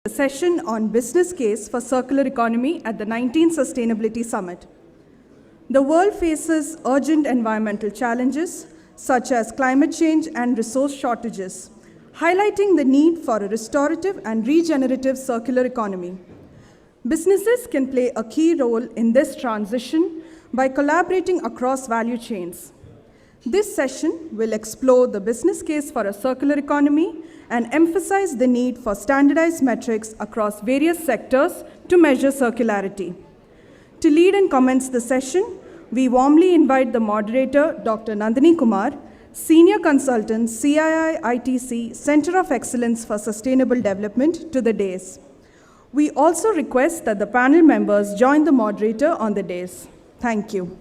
A session on business case for circular economy at the 19th Sustainability Summit. The world faces urgent environmental challenges such as climate change and resource shortages, highlighting the need for a restorative and regenerative circular economy. Businesses can play a key role in this transition by collaborating across value chains. This session will explore the business case for a circular economy and emphasize the need for standardized metrics across various sectors to measure circularity. To lead and commence the session, we warmly invite the moderator, Dr. Nandini Kumar, Senior Consultant, CII-ITC, Center of Excellence for Sustainable Development, to the dais. We also request that the panel members join the moderator on the dais. Thank you.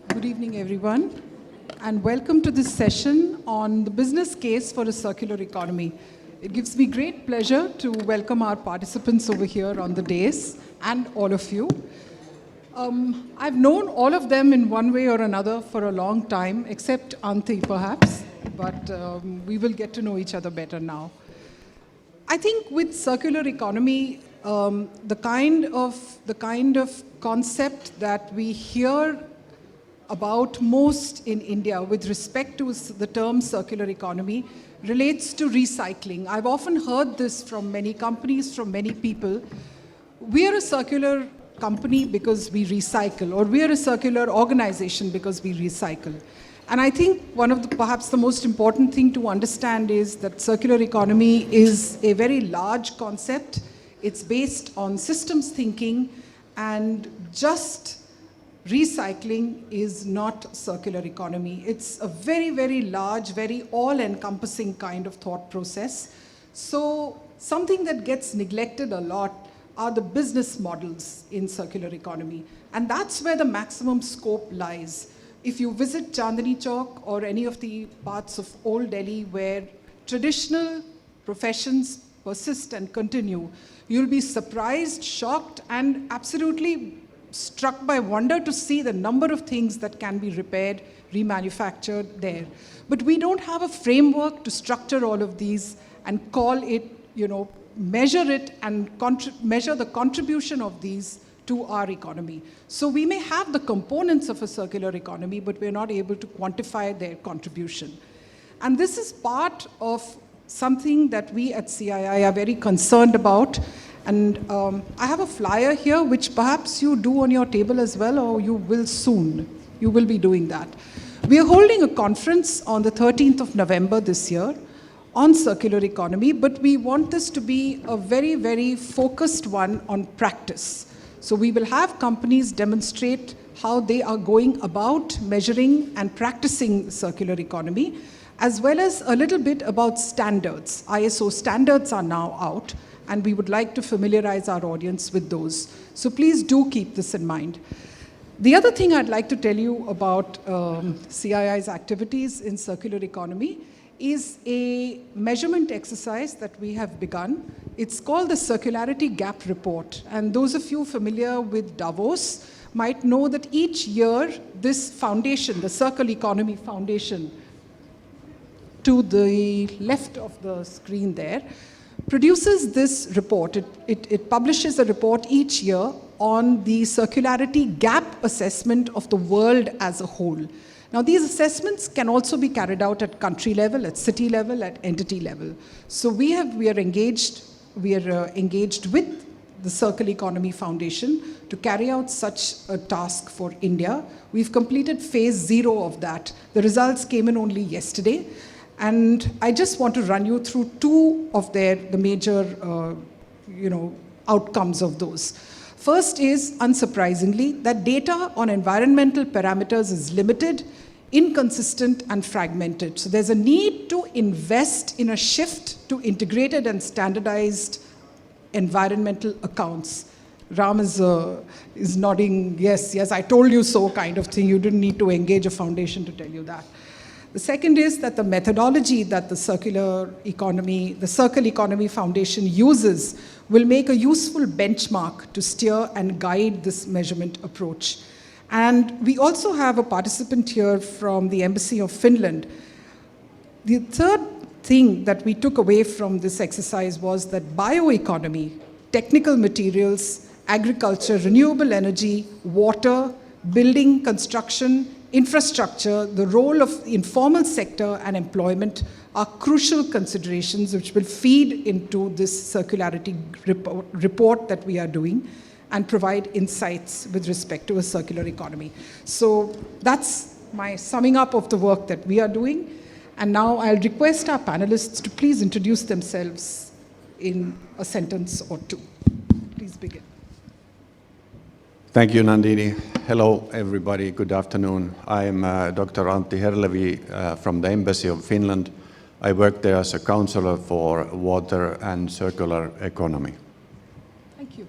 Good evening, everyone, and welcome to this session on the business case for a circular economy. It gives me great pleasure to welcome our participants over here on the dais and all of you. I've known all of them in one way or another for a long time, except Anti perhaps, but we will get to know each other better now. I think with circular economy, the kind of concept that we hear about most in India with respect to the term circular economy relates to recycling. I've often heard this from many companies, from many people. We are a circular company because we recycle, or we are a circular organization because we recycle. And I think one of perhaps the most important thing to understand is that circular economy is a very large concept. It's based on systems thinking, and just recycling is not circular economy. It's a very, very large, very all-encompassing kind of thought process. So something that gets neglected a lot are the business models in circular economy. And that's where the maximum scope lies. If you visit Chandni Chowk or any of the parts of Old Delhi where traditional professions persist and continue, you'll be surprised, shocked, and absolutely struck by wonder to see the number of things that can be repaired, remanufactured there. But we don't have a framework to structure all of these and call it, measure it and measure the contribution of these to our economy. So we may have the components of a circular economy, but we're not able to quantify their contribution. And this is part of something that we at CII are very concerned about. And I have a flyer here, which perhaps you do on your table as well, or you will soon. You will be doing that. We are holding a conference on the 13th of November this year on circular economy, but we want this to be a very, very focused one on practice. So we will have companies demonstrate how they are going about measuring and practicing circular economy, as well as a little bit about standards. ISO standards are now out, and we would like to familiarize our audience with those. So please do keep this in mind. The other thing I'd like to tell you about CII's activities in circular economy is a measurement exercise that we have begun. It's called the Circularity Gap Report. And those of you familiar with Davos might know that each year this foundation, the Circle Economy Foundation, to the left of the screen there, produces this report. It publishes a report each year on the circularity gap assessment of the world as a whole. Now, these assessments can also be carried out at country level, at city level, at entity level. So we are engaged with the Circle Economy Foundation to carry out such a task for India. We've completed phase 0 of that. The results came in only yesterday. And I just want to run you through two of the major outcomes of those. First is, unsurprisingly, that data on environmental parameters is limited, inconsistent, and fragmented. So there's a need to invest in a shift to integrated and standardized environmental accounts. Ram is nodding, yes, yes, I told you so kind of thing. You didn't need to engage a foundation to tell you that. The second is that the methodology that the Circle Economy Foundation uses will make a useful benchmark to steer and guide this measurement approach. And we also have a participant here from the Embassy of Finland. The third thing that we took away from this exercise was that bioeconomy, technical materials, agriculture, renewable energy, water, building, construction, infrastructure, the role of the informal sector and employment are crucial considerations which will feed into this circularity report that we are doing and provide insights with respect to a circular economy. So that's my summing up of the work that we are doing. And now I'll request our panelists to please introduce themselves in a sentence or two. Please begin. Thank you, Nandini. Hello, everybody. Good afternoon. I'm Dr. Antti Herlevi from the Embassy of Finland. I work there as a counselor for water and circular economy. Thank you.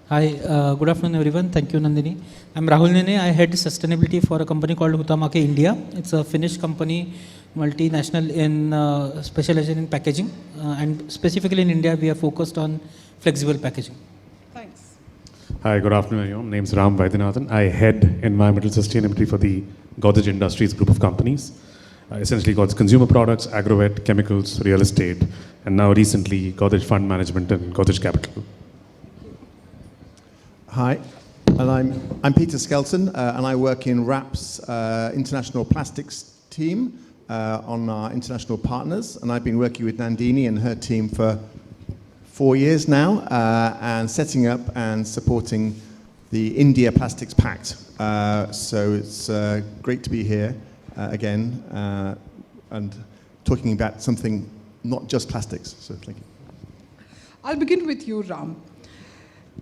Hi, good afternoon, everyone. Thank you, Nandini. I'm Rahul Nene. I head sustainability for a company called Huhtamaki India. It's a Finnish company, multinational in specialization in packaging. And specifically in India, we are focused on flexible packaging. Thanks. Hi, good afternoon, everyone. My name is Ram Vaidyanathan. I head environmental sustainability for the Godrej Industries group of companies. Essentially Godrej Consumer Products, Agrovet, Chemicals, Real Estate, and now recently Godrej Fund Management and Godrej Capital. Hi, and I'm Peter Skelton, and I work in RAP's international plastics team on our international partners, and I've been working with Nandini and her team for 4 years now, and setting up and supporting the India Plastics Pact. So it's great to be here again and talking about something not just plastics. So thank you. I'll begin with you, Ram.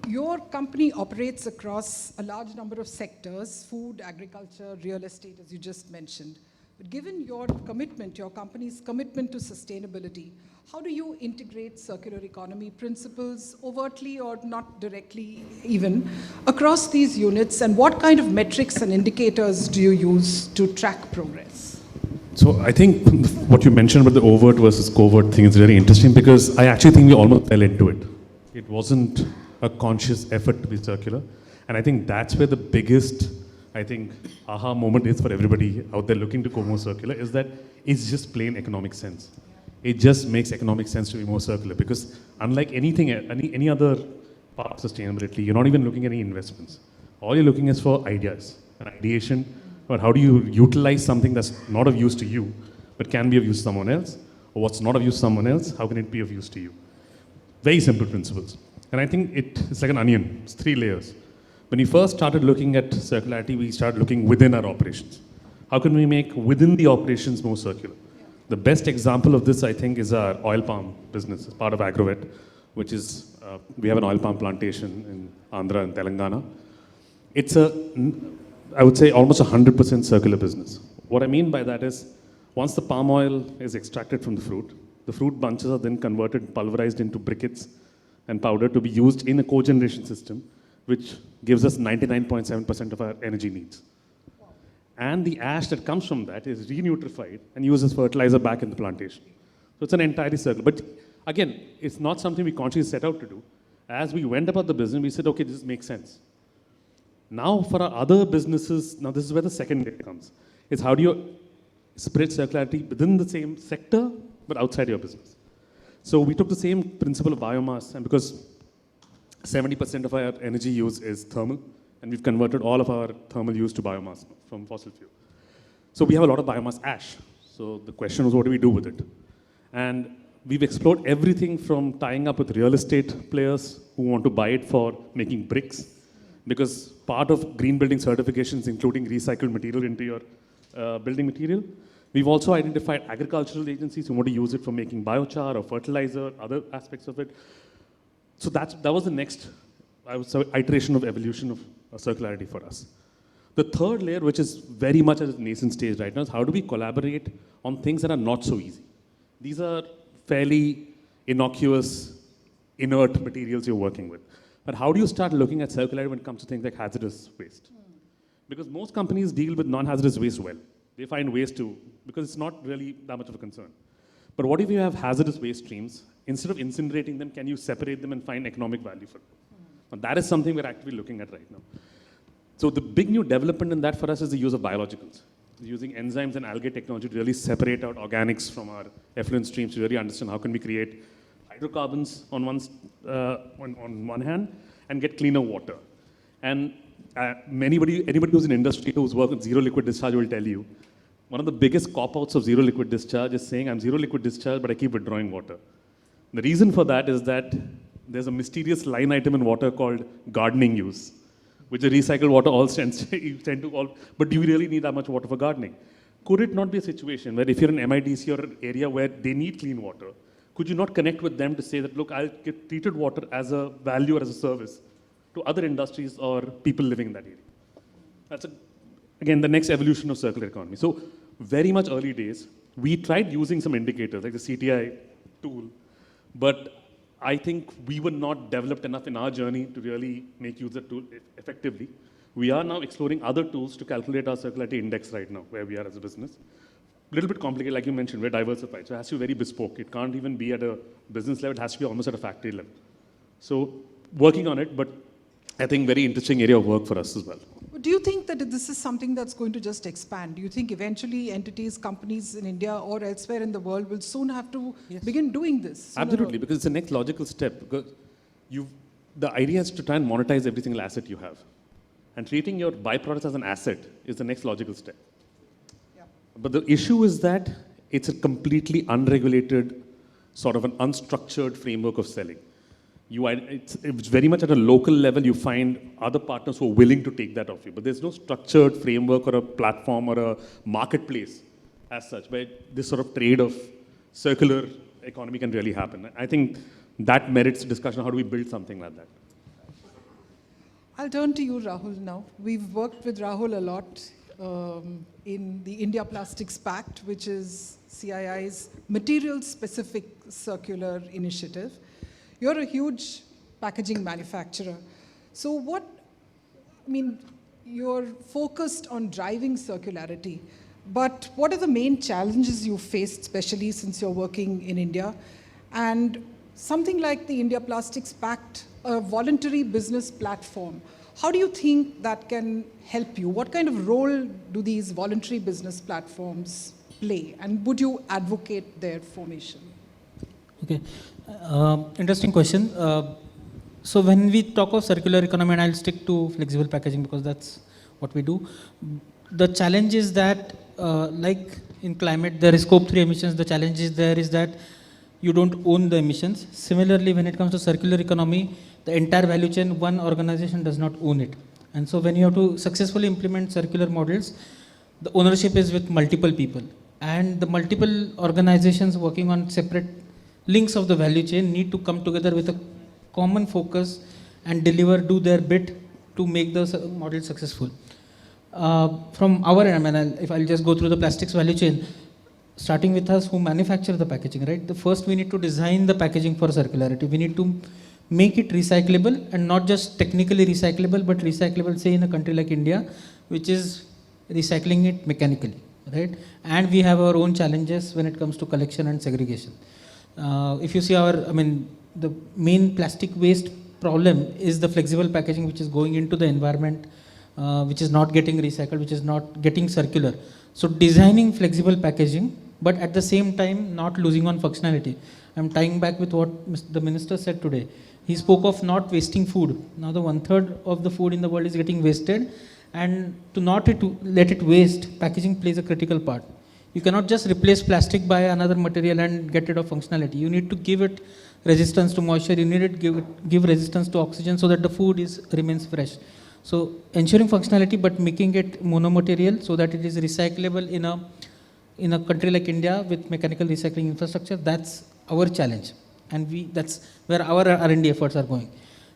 Your company operates across a large number of sectors, food, agriculture, real estate, as you just mentioned. But given your commitment, your company's commitment to sustainability, how do you integrate circular economy principles overtly or not directly even across these units, and what kind of metrics and indicators do you use to track progress? So I think what you mentioned about the overt versus covert thing is very interesting, because I actually think we almost fell into it. It wasn't a conscious effort to be circular. And I think that's where the biggest, I think, aha moment is for everybody out there looking to go more circular, is that it's just plain economic sense. It just makes economic sense to be more circular, because unlike anything, any other part of sustainability, you're not even looking at any investments. All you're looking is for ideas, an ideation, but how do you utilize something that's not of use to you, but can be of use to someone else, or what's not of use to someone else, how can it be of use to you? Very simple principles. And I think it's like an onion, it's 3 layers. When we first started looking at circularity, we started looking within our operations. How can we make within the operations more circular? The best example of this, I think, is our oil palm business. It's part of Agrovet, which is, we have an oil palm plantation in Andhra and Telangana. It's I would say, almost 100% circular business. What I mean by that is, once the palm oil is extracted from the fruit bunches are then converted, pulverized into briquettes and powder to be used in a cogeneration system, which gives us 99.7% of our energy needs. And the ash that comes from that is renutrified and used as fertilizer back in the plantation. So it's an entirely circle. But again, it's not something we consciously set out to do. As we went about the business, we said, okay, this makes sense. Now for our other businesses, now this is where the second layer comes, is how do you spread circularity within the same sector, but outside your business. So we took the same principle of biomass, and because 70% of our energy use is thermal, and we've converted all of our thermal use to biomass from fossil fuel. So we have a lot of biomass ash. So the question was, what do we do with it? And we've explored everything from tying up with real estate players who want to buy it for making bricks, because part of green building certifications, including recycled material into your building material. We've also identified agricultural agencies who want to use it for making biochar or fertilizer, other aspects of it. So that was the next, I would say, iteration of evolution of circularity for us. The third layer, which is very much at its nascent stage right now, is how do we collaborate on things that are not so easy. These are fairly innocuous, inert materials you're working with. But how do you start looking at circularity when it comes to things like hazardous waste? Because most companies deal with non-hazardous waste well. They find ways to, because it's not really that much of a concern. But what if you have hazardous waste streams? Instead of incinerating them, can you separate them and find economic value for them? Now, that is something we're actively looking at right now. So the big new development in that for us is the use of biologicals. Using enzymes and algae technology to really separate out organics from our effluent streams to really understand how can we create hydrocarbons on one hand and get cleaner water. And anybody who's in industry who's worked with zero liquid discharge will tell you, one of the biggest cop-outs of zero liquid discharge is saying, I'm zero liquid discharge, but I keep withdrawing water. The reason for that is that there's a mysterious line item in water called gardening use, which the recycled water all tend to all, but do you really need that much water for gardening? Could it not be a situation where if you're in MIDC or an area where they need clean water, could you not connect with them to say that, look, I'll get treated water as a value or as a service to other industries or people living in that area? That's, again, the next evolution of circular economy. So very much early days. We tried using some indicators like the CTI tool, but I think we were not developed enough in our journey to really make use of the tool effectively. We are now exploring other tools to calculate our circularity index right now, where we are as a business. A little bit complicated, like you mentioned, we're diversified. So it has to be very bespoke. It can't even be at a business level, it has to be almost at a factory level. So working on it, but I think very interesting area of work for us as well. Do you think that this is something that's going to just expand? Do you think eventually entities, companies in India or elsewhere in the world will soon have to begin doing this? Absolutely, because it's the next logical step. Because the idea is to try and monetize every single asset you have. And treating your byproducts as an asset is the next logical step. Yeah. But the issue is that it's a completely unregulated, sort of an unstructured framework of selling. It's very much at a local level, you find other partners who are willing to take that off you. But there's no structured framework or a platform or a marketplace as such, where this sort of trade of circular economy can really happen. I think that merits discussion. How do we build something like that? I'll turn to you, Rahul, now. We've worked with Rahul a lot in the India Plastics Pact, which is CII's material-specific circular initiative. You're a huge packaging manufacturer. So you're focused on driving circularity, but what are the main challenges you faced, especially since you're working in India? And something like the India Plastics Pact, a voluntary business platform, how do you think that can help you? What kind of role do these voluntary business platforms play? And would you advocate their formation? Okay, interesting question. So when we talk of circular economy, and I'll stick to flexible packaging because that's what we do. The challenge is that, like in climate, there is scope 3 emissions. The challenge is there is that you don't own the emissions. Similarly, when it comes to circular economy, the entire value chain, one organization does not own it. And so when you have to successfully implement circular models, the ownership is with multiple people. And the multiple organizations working on separate links of the value chain need to come together with a common focus and do their bit to make the model successful. From our end, if I'll just go through the plastics value chain, starting with us who manufacture the packaging, right? The first we need to design the packaging for circularity. We need to make it recyclable, and not just technically recyclable, but recyclable, say in a country like India, which is recycling it mechanically, right? And we have our own challenges when it comes to collection and segregation. If you see the main plastic waste problem is the flexible packaging which is going into the environment, which is not getting recycled, which is not getting circular. So designing flexible packaging, but at the same time not losing on functionality. I'm tying back with what the minister said today. He spoke of not wasting food. Now the 1/3 of the food in the world is getting wasted, and to not let it waste, packaging plays a critical part. You cannot just replace plastic by another material and get rid of functionality. You need to give it resistance to moisture. You need to give resistance to oxygen so that the food remains fresh. So ensuring functionality but making it monomaterial so that it is recyclable in a country like India with mechanical recycling infrastructure, that's our challenge. And that's where our R&D efforts are going.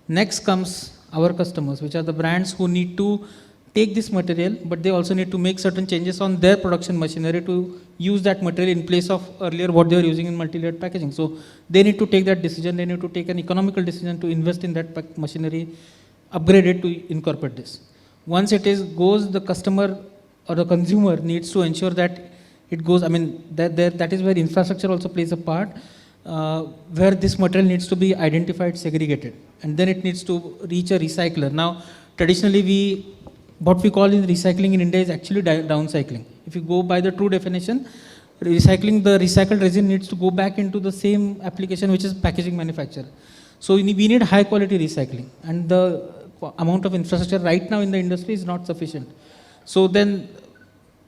Next comes our customers, which are the brands who need to take this material, but they also need to make certain changes on their production machinery to use that material in place of earlier what they were using in multi-layered packaging. So they need to take that decision, they need to take an economical decision to invest in that machinery, upgrade it to incorporate this. Once it goes, the customer or the consumer needs to ensure that it goes, I mean, that is where infrastructure also plays a part, where this material needs to be identified, segregated, and then it needs to reach a recycler. Now, traditionally, what we call in recycling in India is actually downcycling. If you go by the true definition, recycling, the recycled resin needs to go back into the same application, which is packaging manufacture. So we need high quality recycling, and the amount of infrastructure right now in the industry is not sufficient. So then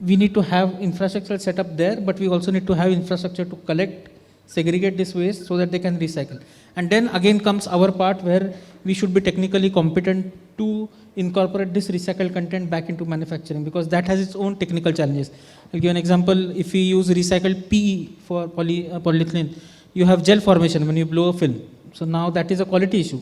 we need to have infrastructure set up there, but we also need to have infrastructure to collect, segregate this waste so that they can recycle. And then again comes our part where we should be technically competent to incorporate this recycled content back into manufacturing, because that has its own technical challenges. I'll give an example. If we use recycled PE for polyethylene, you have gel formation when you blow a film. So now that is a quality issue.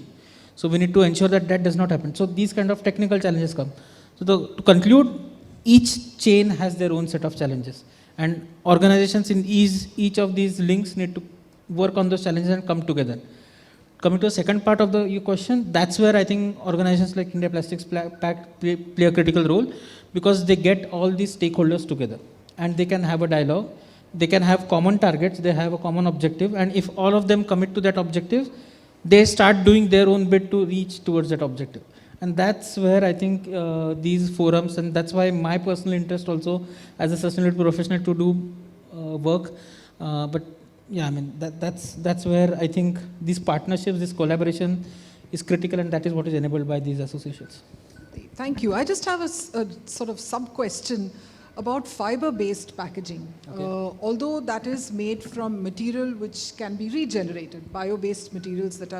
So we need to ensure that that does not happen. So these kind of technical challenges come. So to conclude, each chain has their own set of challenges, and organizations in each of these links need to work on those challenges and come together. Coming to the second part of your question, that's where I think organizations like India Plastics Pact play a critical role, because they get all these stakeholders together and they can have a dialogue, they can have common targets, they have a common objective, and if all of them commit to that objective, they start doing their own bit to reach towards that objective. And that's where I think these forums, and that's why my personal interest also as a sustainability professional to do work. But yeah, I mean, that's where I think these partnerships, this collaboration is critical, and that is what is enabled by these associations. Thank you. I just have a sort of sub-question about fiber-based packaging. Okay. Although that is made from material which can be regenerated, bio-based materials that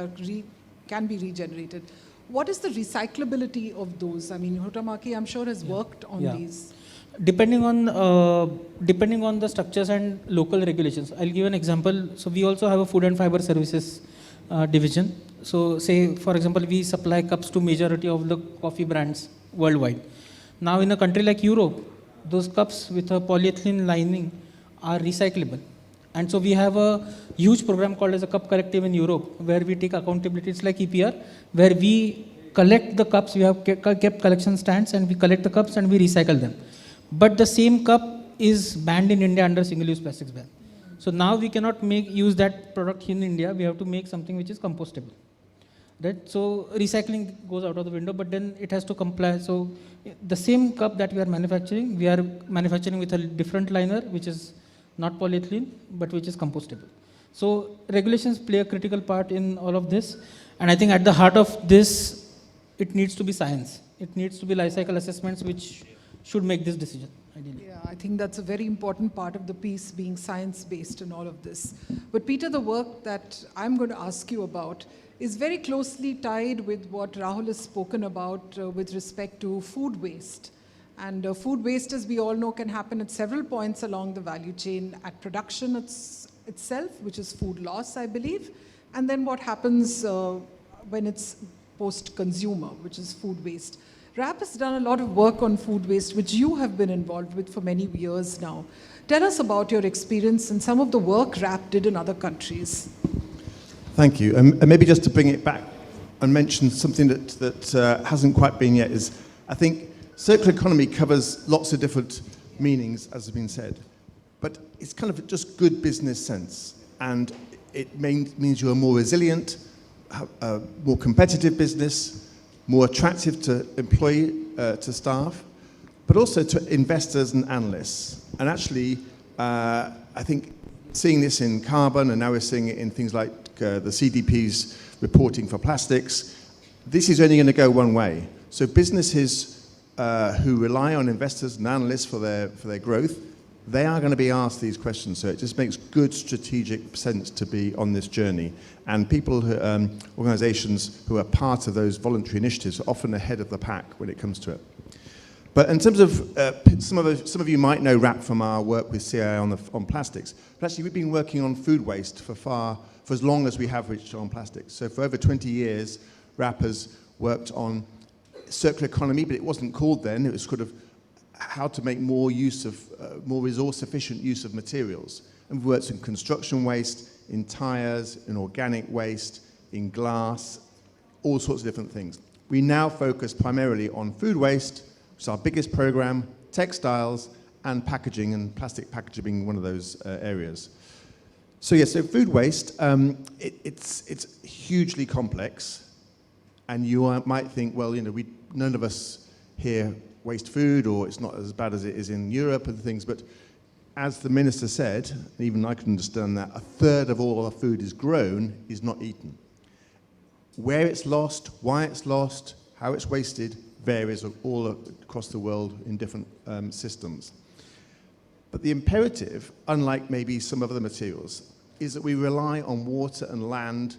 can be regenerated. What is the recyclability of those? I mean, Huhtamaki, I'm sure, has worked on these. Depending on the structures and local regulations. I'll give an example. So we also have a food and fiber services division. So say, for example, we supply cups to majority of the coffee brands worldwide. Now in a country like Europe, those cups with a polyethylene lining are recyclable. And so we have a huge program called as a Cup Collective in Europe, where we take accountability. It's like EPR, where we collect the cups. We have kept collection stands, and we collect the cups and we recycle them. But the same cup is banned in India under single-use plastics ban. So now we cannot use that product in India. We have to make something which is compostable. Right? So recycling goes out of the window, but then it has to comply. So the same cup that we are manufacturing with a different liner, which is not polyethylene, but which is compostable. So regulations play a critical part in all of this. And I think at the heart of this, it needs to be science. It needs to be life cycle assessments which should make this decision, ideally. Yeah, I think that's a very important part of the piece, being science-based in all of this. But Peter, the work that I'm going to ask you about is very closely tied with what Rahul has spoken about with respect to food waste. And food waste, as we all know, can happen at several points along the value chain, at production itself, which is food loss, I believe, and then what happens when it's post-consumer, which is food waste. RAP has done a lot of work on food waste, which you have been involved with for many years now. Tell us about your experience and some of the work RAP did in other countries. Thank you. And maybe just to bring it back and mention something that hasn't quite been yet is, I think circular economy covers lots of different meanings, as has been said, but it's kind of just good business sense. And it means you're more resilient, more competitive business, more attractive to to staff, but also to investors and analysts. And actually, I think seeing this in carbon, and now we're seeing it in things like the CDP's reporting for plastics, this is only going to go one way. So businesses who rely on investors and analysts for their growth, they are going to be asked these questions. So it just makes good strategic sense to be on this journey. And people, organizations who are part of those voluntary initiatives are often ahead of the pack when it comes to it. But in terms of, some of you might know RAP from our work with CII on plastics. But actually, we've been working on food waste for as long as we have reached on plastics. So for over 20 years, RAP has worked on circular economy, but it wasn't called then. It was sort of how to make more use of, more resource-efficient use of materials. And we've worked in construction waste, in tyres, in organic waste, in glass, all sorts of different things. We now focus primarily on food waste, which is our biggest program, textiles, and packaging, and plastic packaging being one of those areas. So yes, so food waste, it's hugely complex, and you might think, well, you know, none of us here waste food, or it's not as bad as it is in Europe and things, but as the minister said, even I can understand that, a third of all our food is grown, is not eaten. Where it's lost, why it's lost, how it's wasted, varies all across the world in different systems. But the imperative, unlike maybe some other materials, is that we rely on water and land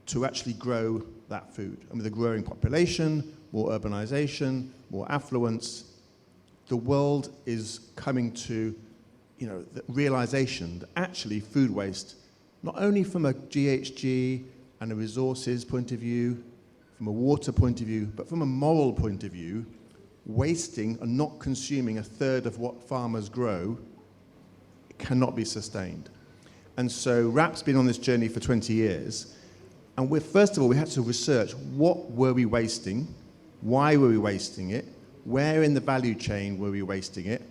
to actually grow that food. And with a growing population, more urbanization, more affluence, the world is coming to, you know, the realization that actually food waste, not only from a GHG and a resources point of view, from a water point of view, but from a moral point of view, wasting and not consuming a third of what farmers grow cannot be sustained. And so RAP's been on this journey for 20 years. And first of all, we had to research what were we wasting, why were we wasting it, where in the value chain were we wasting it.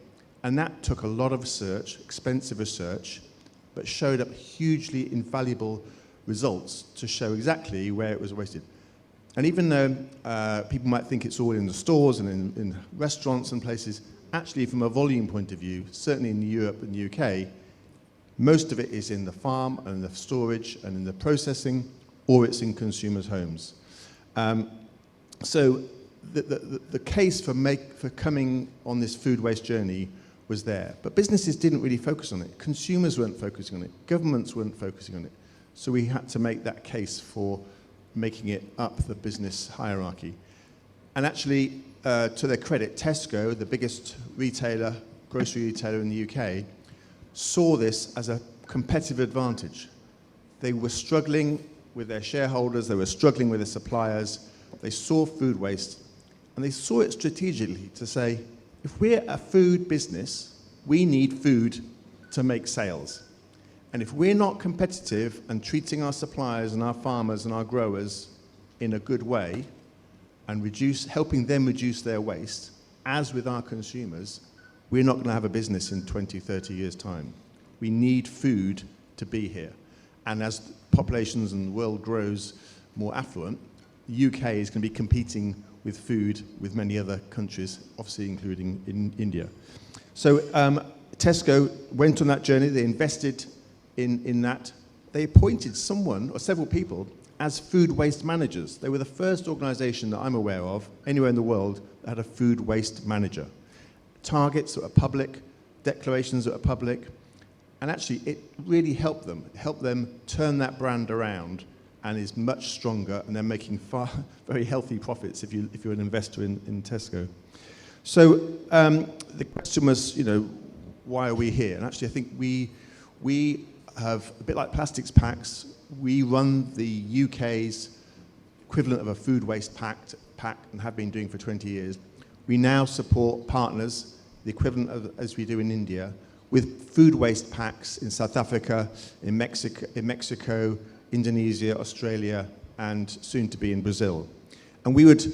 And that took a lot of research, expensive research, but showed up hugely invaluable results to show exactly where it was wasted. And even though people might think it's all in the stores and in restaurants and places, actually from a volume point of view, certainly in Europe and the UK, most of it is in the farm and the storage and in the processing, or it's in consumers' homes. So the case for coming on this food waste journey was there. But businesses didn't really focus on it. Consumers weren't focusing on it. Governments weren't focusing on it. So we had to make that case for making it up the business hierarchy. And actually, to their credit, Tesco, the biggest retailer, grocery retailer in the UK, saw this as a competitive advantage. They were struggling with their shareholders, they were struggling with their suppliers, they saw food waste, and they saw it strategically to say, if we're a food business, we need food to make sales. And if we're not competitive and treating our suppliers and our farmers and our growers in a good way and helping them reduce their waste, as with our consumers, we're not going to have a business in 20, 30 years' time. We need food to be here. And as populations and the world grows more affluent, the UK is going to be competing with food with many other countries, obviously including in India. So Tesco went on that journey. They invested in that. They appointed someone or several people as food waste managers. They were the first organization that I'm aware of anywhere in the world that had a food waste manager. Targets that were public, declarations that were public, and actually it really helped them turn that brand around, and is much stronger, and they're making very healthy profits if you're an investor in Tesco. So the question was, you know, why are we here? And actually I think we have, a bit like Plastics Pacts, we run the UK's equivalent of a food waste pact and have been doing for 20 years. We now support partners, the equivalent of as we do in India, with food waste pacts in South Africa, in Mexico, Indonesia, Australia, and soon to be in Brazil. And we would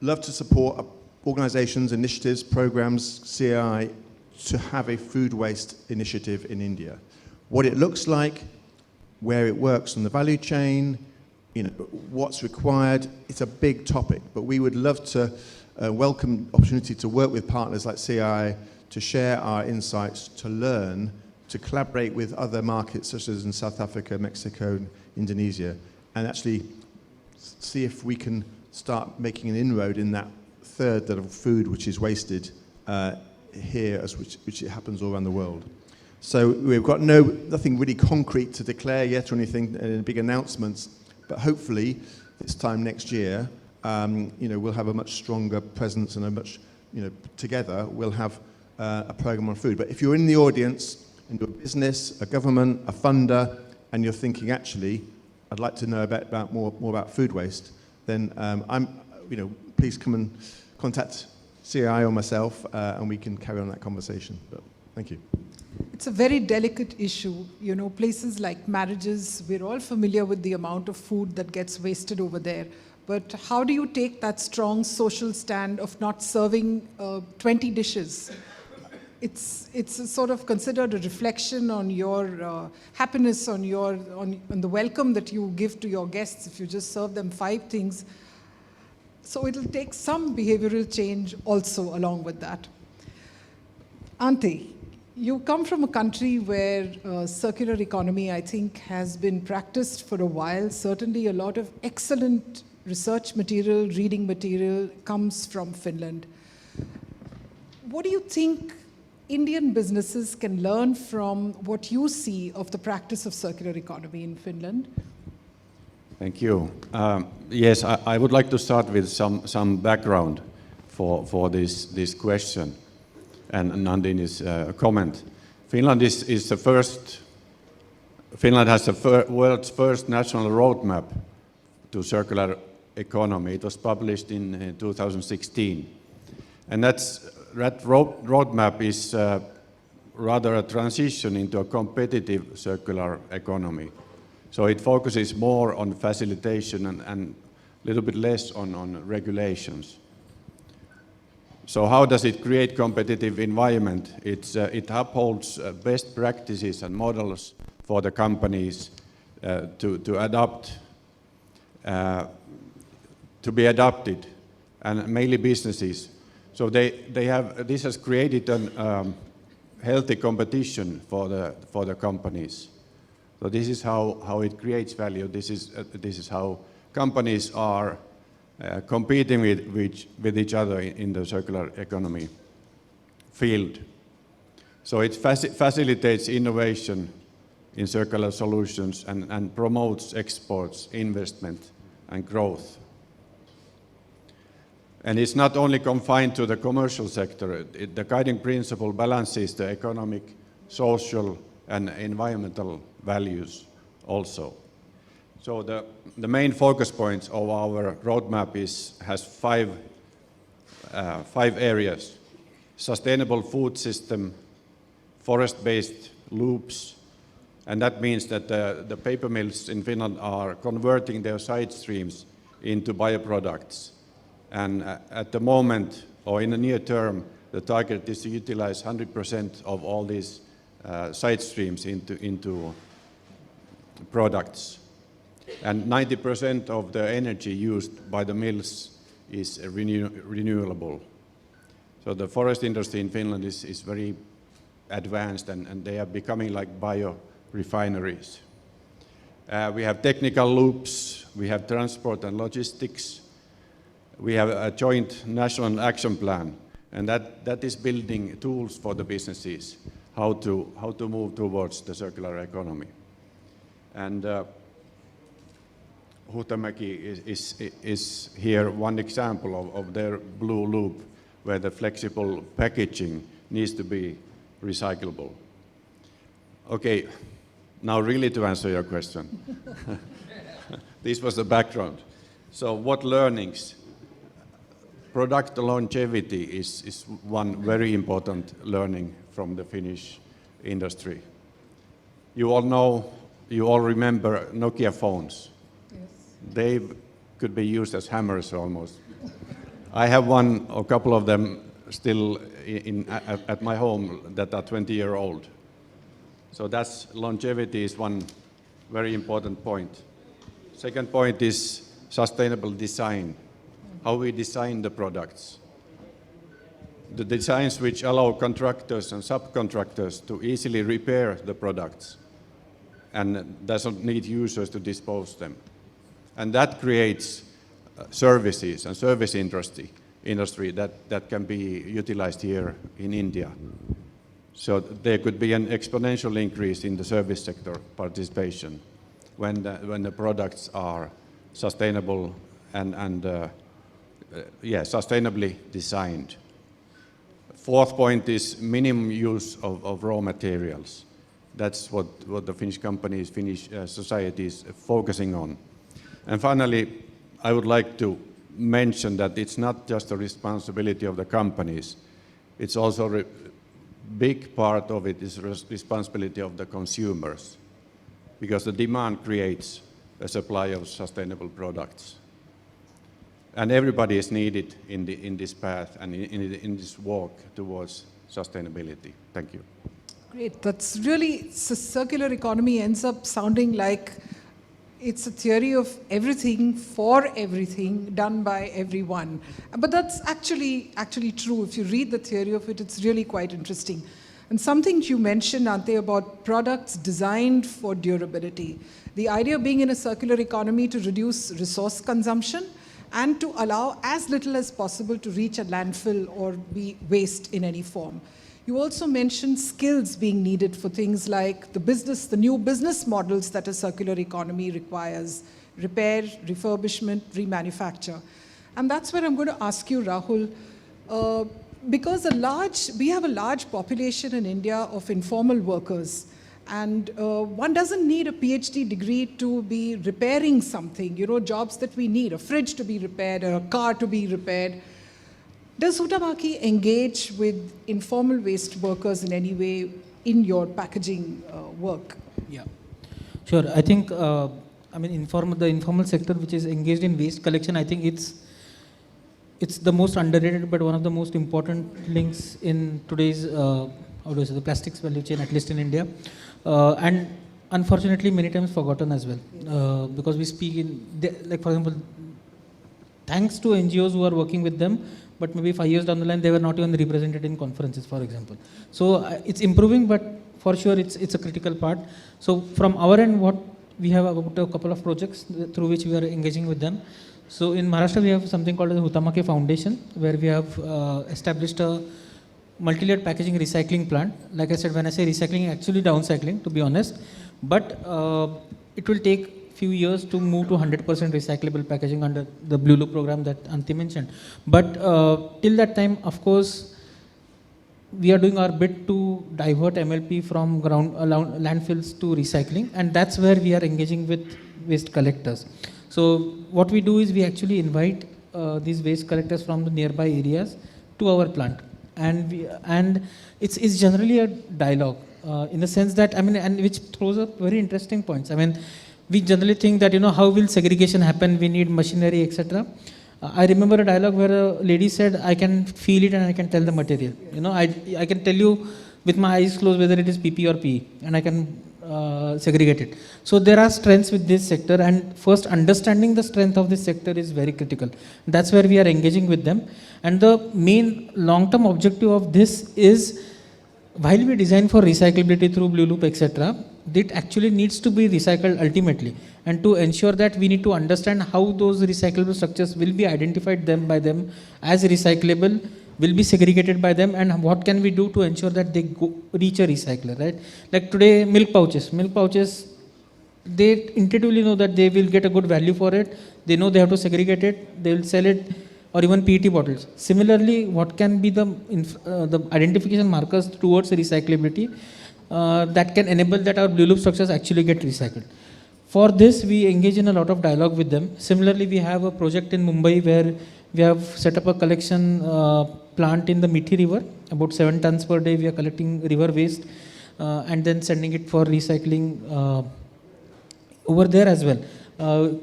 love to support organizations, initiatives, programs, CII, to have a food waste initiative in India. What it looks like, where it works on the value chain, you know, what's required, it's a big topic, but we would love to welcome opportunity to work with partners like CII, to share our insights, to learn, to collaborate with other markets such as in South Africa, Mexico, Indonesia, and actually see if we can start making an inroad in that third of food which is wasted here, which it happens all around the world. So we've got nothing really concrete to declare yet or anything, any big announcements, but hopefully this time next year, you know, we'll have a much stronger presence and a much, you know, together we'll have a program on food. But if you're in the audience, and you're a business, a government, a funder, and you're thinking, actually, I'd like to know more about food waste, then you know, please come and contact CII or myself, and we can carry on that conversation. But thank you. It's a very delicate issue. You know, places like marriages, we're all familiar with the amount of food that gets wasted over there. But how do you take that strong social stand of not serving 20 dishes? It's sort of considered a reflection on your happiness, on the welcome that you give to your guests if you just serve them 5 things. So it'll take some behavioral change also along with that. Ante, you come from a country where circular economy, I think, has been practiced for a while. Certainly a lot of excellent research material, reading material comes from Finland. What do you think Indian businesses can learn from what you see of the practice of circular economy in Finland? Thank you. Yes, I would like to start with some background for this question and Nandini's comment. Finland is the first. Finland has the world's first national roadmap to circular economy. It was published in 2016, and that roadmap is rather a transition into a competitive circular economy. So it focuses more on facilitation and a little bit less on regulations. So how does it create competitive environment? It upholds best practices and models for the companies to adopt, to be adopted, and mainly businesses. So this has created a healthy competition for the companies. So this is how it creates value. This is how companies are competing with each other in the circular economy field. So it facilitates innovation in circular solutions and promotes exports, investment, and growth. And it's not only confined to the commercial sector. The guiding principle balances the economic, social, and environmental values also. So the main focus points of our roadmap has 5 areas: sustainable food system, forest-based loops, and that means that the paper mills in Finland are converting their side streams into bioproducts. And at the moment, or in the near term, the target is to utilize 100% of all these side streams into products. And 90% of the energy used by the mills is renewable. So the forest industry in Finland is very advanced, and they are becoming like biorefineries. We have technical loops, we have transport and logistics, we have a joint national action plan, and that is building tools for the businesses, how to move towards the circular economy. And Huhtamäki is here one example of their blue loop, where the flexible packaging needs to be recyclable. Okay, now really to answer your question. This was the background. So what learnings? Product longevity is one very important learning from the Finnish industry. You all know, you all remember Nokia phones. They could be used as hammers almost. I have a couple of them still at my home that are 20-year-old. So that's longevity is one very important point. Second point is sustainable design, how we design the products. The designs which allow contractors and subcontractors to easily repair the products and doesn't need users to dispose them. And that creates services and service industry that can be utilized here in India. So there could be an exponential increase in the service sector participation when the products are sustainable and sustainably designed. Fourth point is minimum use of raw materials. That's what the Finnish companies, Finnish society is focusing on. And finally, I would like to mention that it's not just the responsibility of the companies, it's also a big part of it is responsibility of the consumers, because the demand creates a supply of sustainable products. And everybody is needed in this path and in this walk towards sustainability. Thank you. Great. That's really, circular economy ends up sounding like it's a theory of everything for everything done by everyone. But that's actually true. If you read the theory of it, it's really quite interesting. And something you mentioned, Ante, about products designed for durability. The idea being in a circular economy to reduce resource consumption and to allow as little as possible to reach a landfill or be waste in any form. You also mentioned skills being needed for things like the new business models that a circular economy requires: repair, refurbishment, remanufacture. And that's where I'm going to ask you, Rahul, because we have a large population in India of informal workers, and one doesn't need a PhD degree to be repairing something, jobs that we need, a fridge to be repaired, a car to be repaired. Does Huhtamaki engage with informal waste workers in any way in your packaging work? Yeah, sure. I think, the informal sector which is engaged in waste collection, I think it's the most underrated but one of the most important links in today's, the plastics value chain, at least in India. And unfortunately, many times forgotten as well. Because we speak for example, thanks to NGOs who are working with them, but maybe 5 years down the line, they were not even represented in conferences, for example. So it's improving, but for sure it's a critical part. So from our end, what we have about a couple of projects through which we are engaging with them. So in Maharashtra, we have something called the Huhtamaki Foundation, where we have established a multi-layered packaging recycling plant. Like I said, when I say recycling, actually downcycling, to be honest. But it will take few years to move to 100% recyclable packaging under the Blue Loop program that Antti mentioned. But till that time, of course, we are doing our bit to divert MLP from landfills to recycling, and that's where we are engaging with waste collectors. So what we do is we actually invite these waste collectors from the nearby areas to our plant, and it's generally a dialogue in the sense that, and which throws up very interesting points. We generally think that, how will segregation happen? We need machinery, etc. I remember a dialogue where a lady said, I can feel it and I can tell the material. I can tell you with my eyes closed whether it is PP or PE, and I can segregate it. So there are strengths with this sector, and first understanding the strength of this sector is very critical. That's where we are engaging with them. And the main long-term objective of this is, while we design for recyclability through Blue Loop, etc., it actually needs to be recycled ultimately. And to ensure that, we need to understand how those recyclable structures will be identified by them as recyclable, will be segregated by them, and what can we do to ensure that they reach a recycler, right? Like today, milk pouches, they intuitively know that they will get a good value for it. They know they have to segregate it, they will sell it, or even PET bottles. Similarly, what can be the identification markers towards recyclability that can enable that our Blue Loop structures actually get recycled? For this, we engage in a lot of dialogue with them. Similarly, we have a project in Mumbai where we have set up a collection plant in the Mithi River. About 7 tons per day we are collecting river waste and then sending it for recycling over there as well.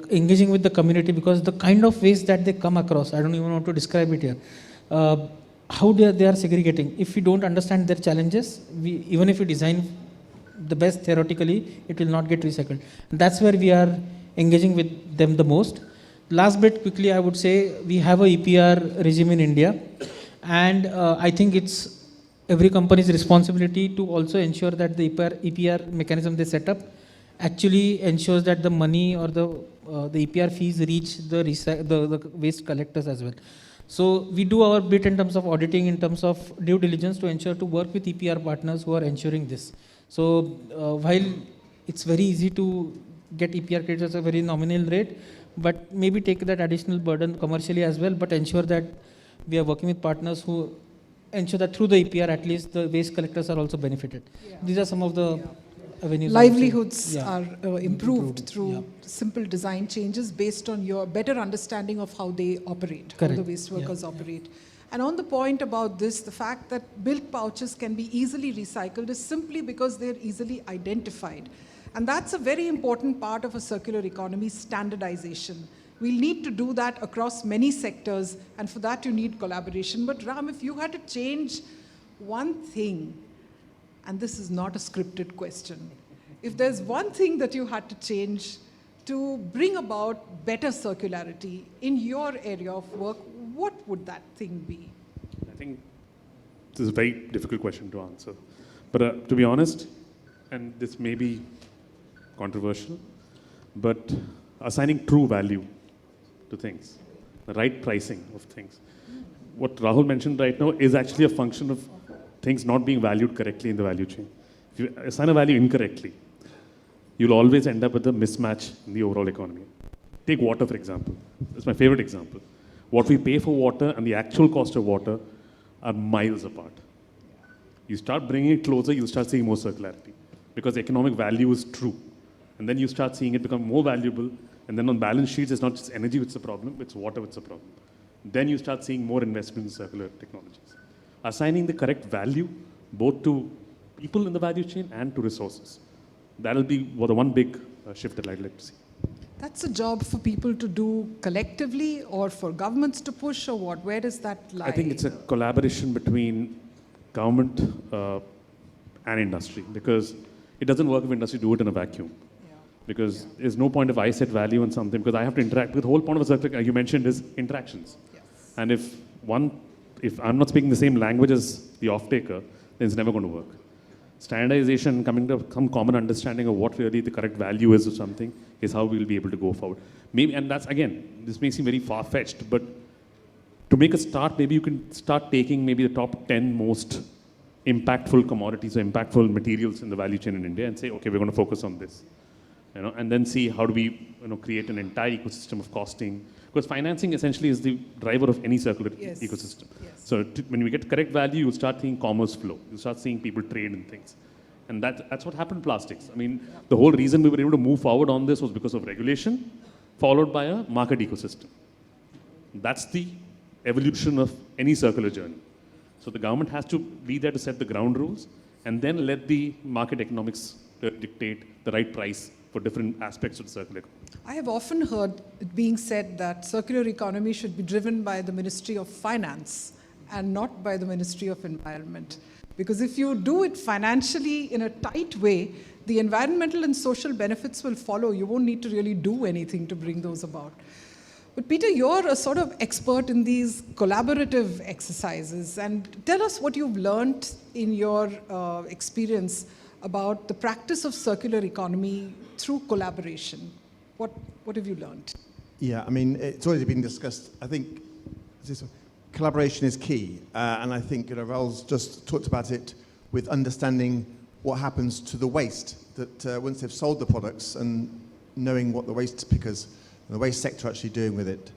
Engaging with the community, because the kind of waste that they come across, I don't even want to describe it here. How they are segregating. If we don't understand their challenges, even if we design the best theoretically, it will not get recycled. That's where we are engaging with them the most. Last bit quickly, I would say we have a EPR regime in India, and I think it's every company's responsibility to also ensure that the EPR mechanism they set up actually ensures that the money or the EPR fees reach the waste collectors as well. So we do our bit in terms of auditing, in terms of due diligence, to ensure to work with EPR partners who are ensuring this. So while it's very easy to get EPR credits at a very nominal rate, but maybe take that additional burden commercially as well, but ensure that we are working with partners who ensure that through the EPR at least the waste collectors are also benefited. Yeah. These are some of the avenues. livelihoods Yeah. are improved through Yeah. simple design changes based on your better understanding of how they operate, how the Correct. waste Yeah, workers yeah. operate. And on the point about this, the fact that milk pouches can be easily recycled is simply because they're easily identified. And that's a very important part of a circular economy, standardization. We'll need to do that across many sectors, and for that you need collaboration. But Ram, if you had to change one thing, and this is not a scripted question, if there's one thing that you had to change to bring about better circularity in your area of work, what would that thing be? I think this is a very difficult question to answer. But to be honest, and this may be controversial, but assigning true value to things, the right pricing of things. What Rahul mentioned right now is actually a function of things not being valued correctly in the value chain. If you assign a value incorrectly, you'll always end up with a mismatch in the overall economy. Take water, for example. It's my favorite example. What we pay for water and the actual cost of water are miles apart. You start bringing it closer, you'll start seeing more circularity because economic value is true. And then you start seeing it become more valuable. And then on balance sheets, it's not just energy which is a problem, it's water which is a problem. Then you start seeing more investment in circular technologies. Assigning the correct value, both to people in the value chain and to resources. That'll be the one big shift that I'd like to see. That's a job for people to do collectively or for governments to push or what? Where does that lie? I think it's a collaboration between government and industry because it doesn't work if industry do it in a vacuum. Yeah. Because there's no point if I set value on something because I have to interact. Because the whole point of a circular, you mentioned, is interactions. Yes. And if I'm not speaking the same language as the off-taker, then it's never going to work. Standardization, coming to some common understanding of what really the correct value is of something is how we'll be able to go forward. Maybe, and that's, again, this may seem very far-fetched, but to make a start, maybe you can start taking maybe the top 10 most impactful commodities or impactful materials in the value chain in India and say, okay, we're going to focus on this. And then see how do we create an entire ecosystem of costing. Because financing essentially is the driver of any circular ecosystem. Yes. So when we get correct value, you'll start seeing commerce flow. You'll start seeing people trade in things. And that's what happened in plastics. I mean, the whole reason we were able to move forward on this was because of regulation, followed by a market ecosystem. That's the evolution of any circular journey. So the government has to be there to set the ground rules and then let the market economics dictate the right price for different aspects of the circular economy. I have often heard it being said that circular economy should be driven by the Ministry of Finance and not by the Ministry of Environment. Because if you do it financially in a tight way, the environmental and social benefits will follow. You won't need to really do anything to bring those about. But Peter, you're a sort of expert in these collaborative exercises. And tell us what you've learned in your experience about the practice of circular economy through collaboration. What have you learned? Yeah, I mean, it's already been discussed. I think collaboration is key. And I think Rahul's just talked about it with understanding what happens to the waste, that once they've sold the products and knowing what the waste pickers and the waste sector are actually doing with it.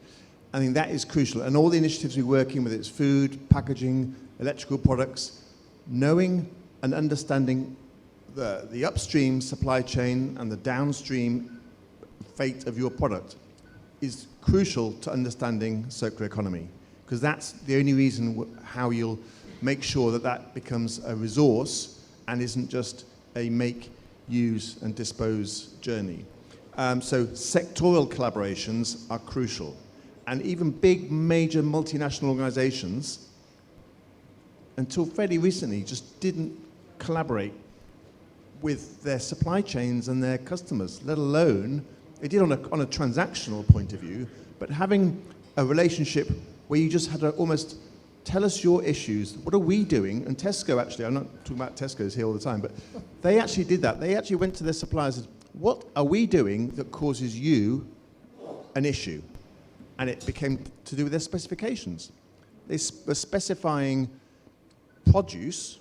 I think that is crucial. And all the initiatives we're working with, it's food, packaging, electrical products, knowing and understanding the upstream supply chain and the downstream fate of your product is crucial to understanding circular economy, because that's the only reason how you'll make sure that that becomes a resource and isn't just a make, use and dispose journey. So sectoral collaborations are crucial. And even big, major multinational organizations, until fairly recently, just didn't collaborate with their supply chains and their customers, let alone, they did on a transactional point of view, but having a relationship where you just had to almost tell us your issues, what are we doing? And Tesco actually, I'm not talking about Tesco's here all the time, but they actually did that. They actually went to their suppliers and said, what are we doing that causes you an issue? And it became to do with their specifications. They were specifying produce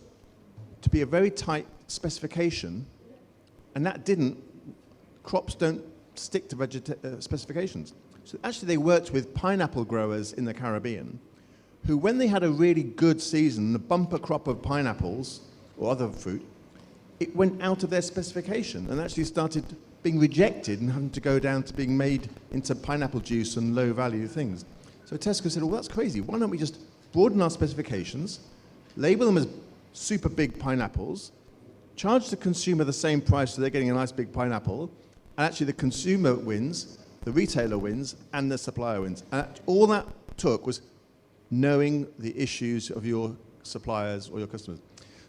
to be a very tight specification, and that crops don't stick to specifications. So actually they worked with pineapple growers in the Caribbean, who when they had a really good season, a bumper crop of pineapples or other fruit, it went out of their specification and actually started being rejected and having to go down to being made into pineapple juice and low-value things. So Tesco said, well, that's crazy. Why don't we just broaden our specifications, label them as super big pineapples, charge the consumer the same price so they're getting a nice big pineapple, and actually the consumer wins, the retailer wins, and the supplier wins. And all that took was knowing the issues of your suppliers or your customers.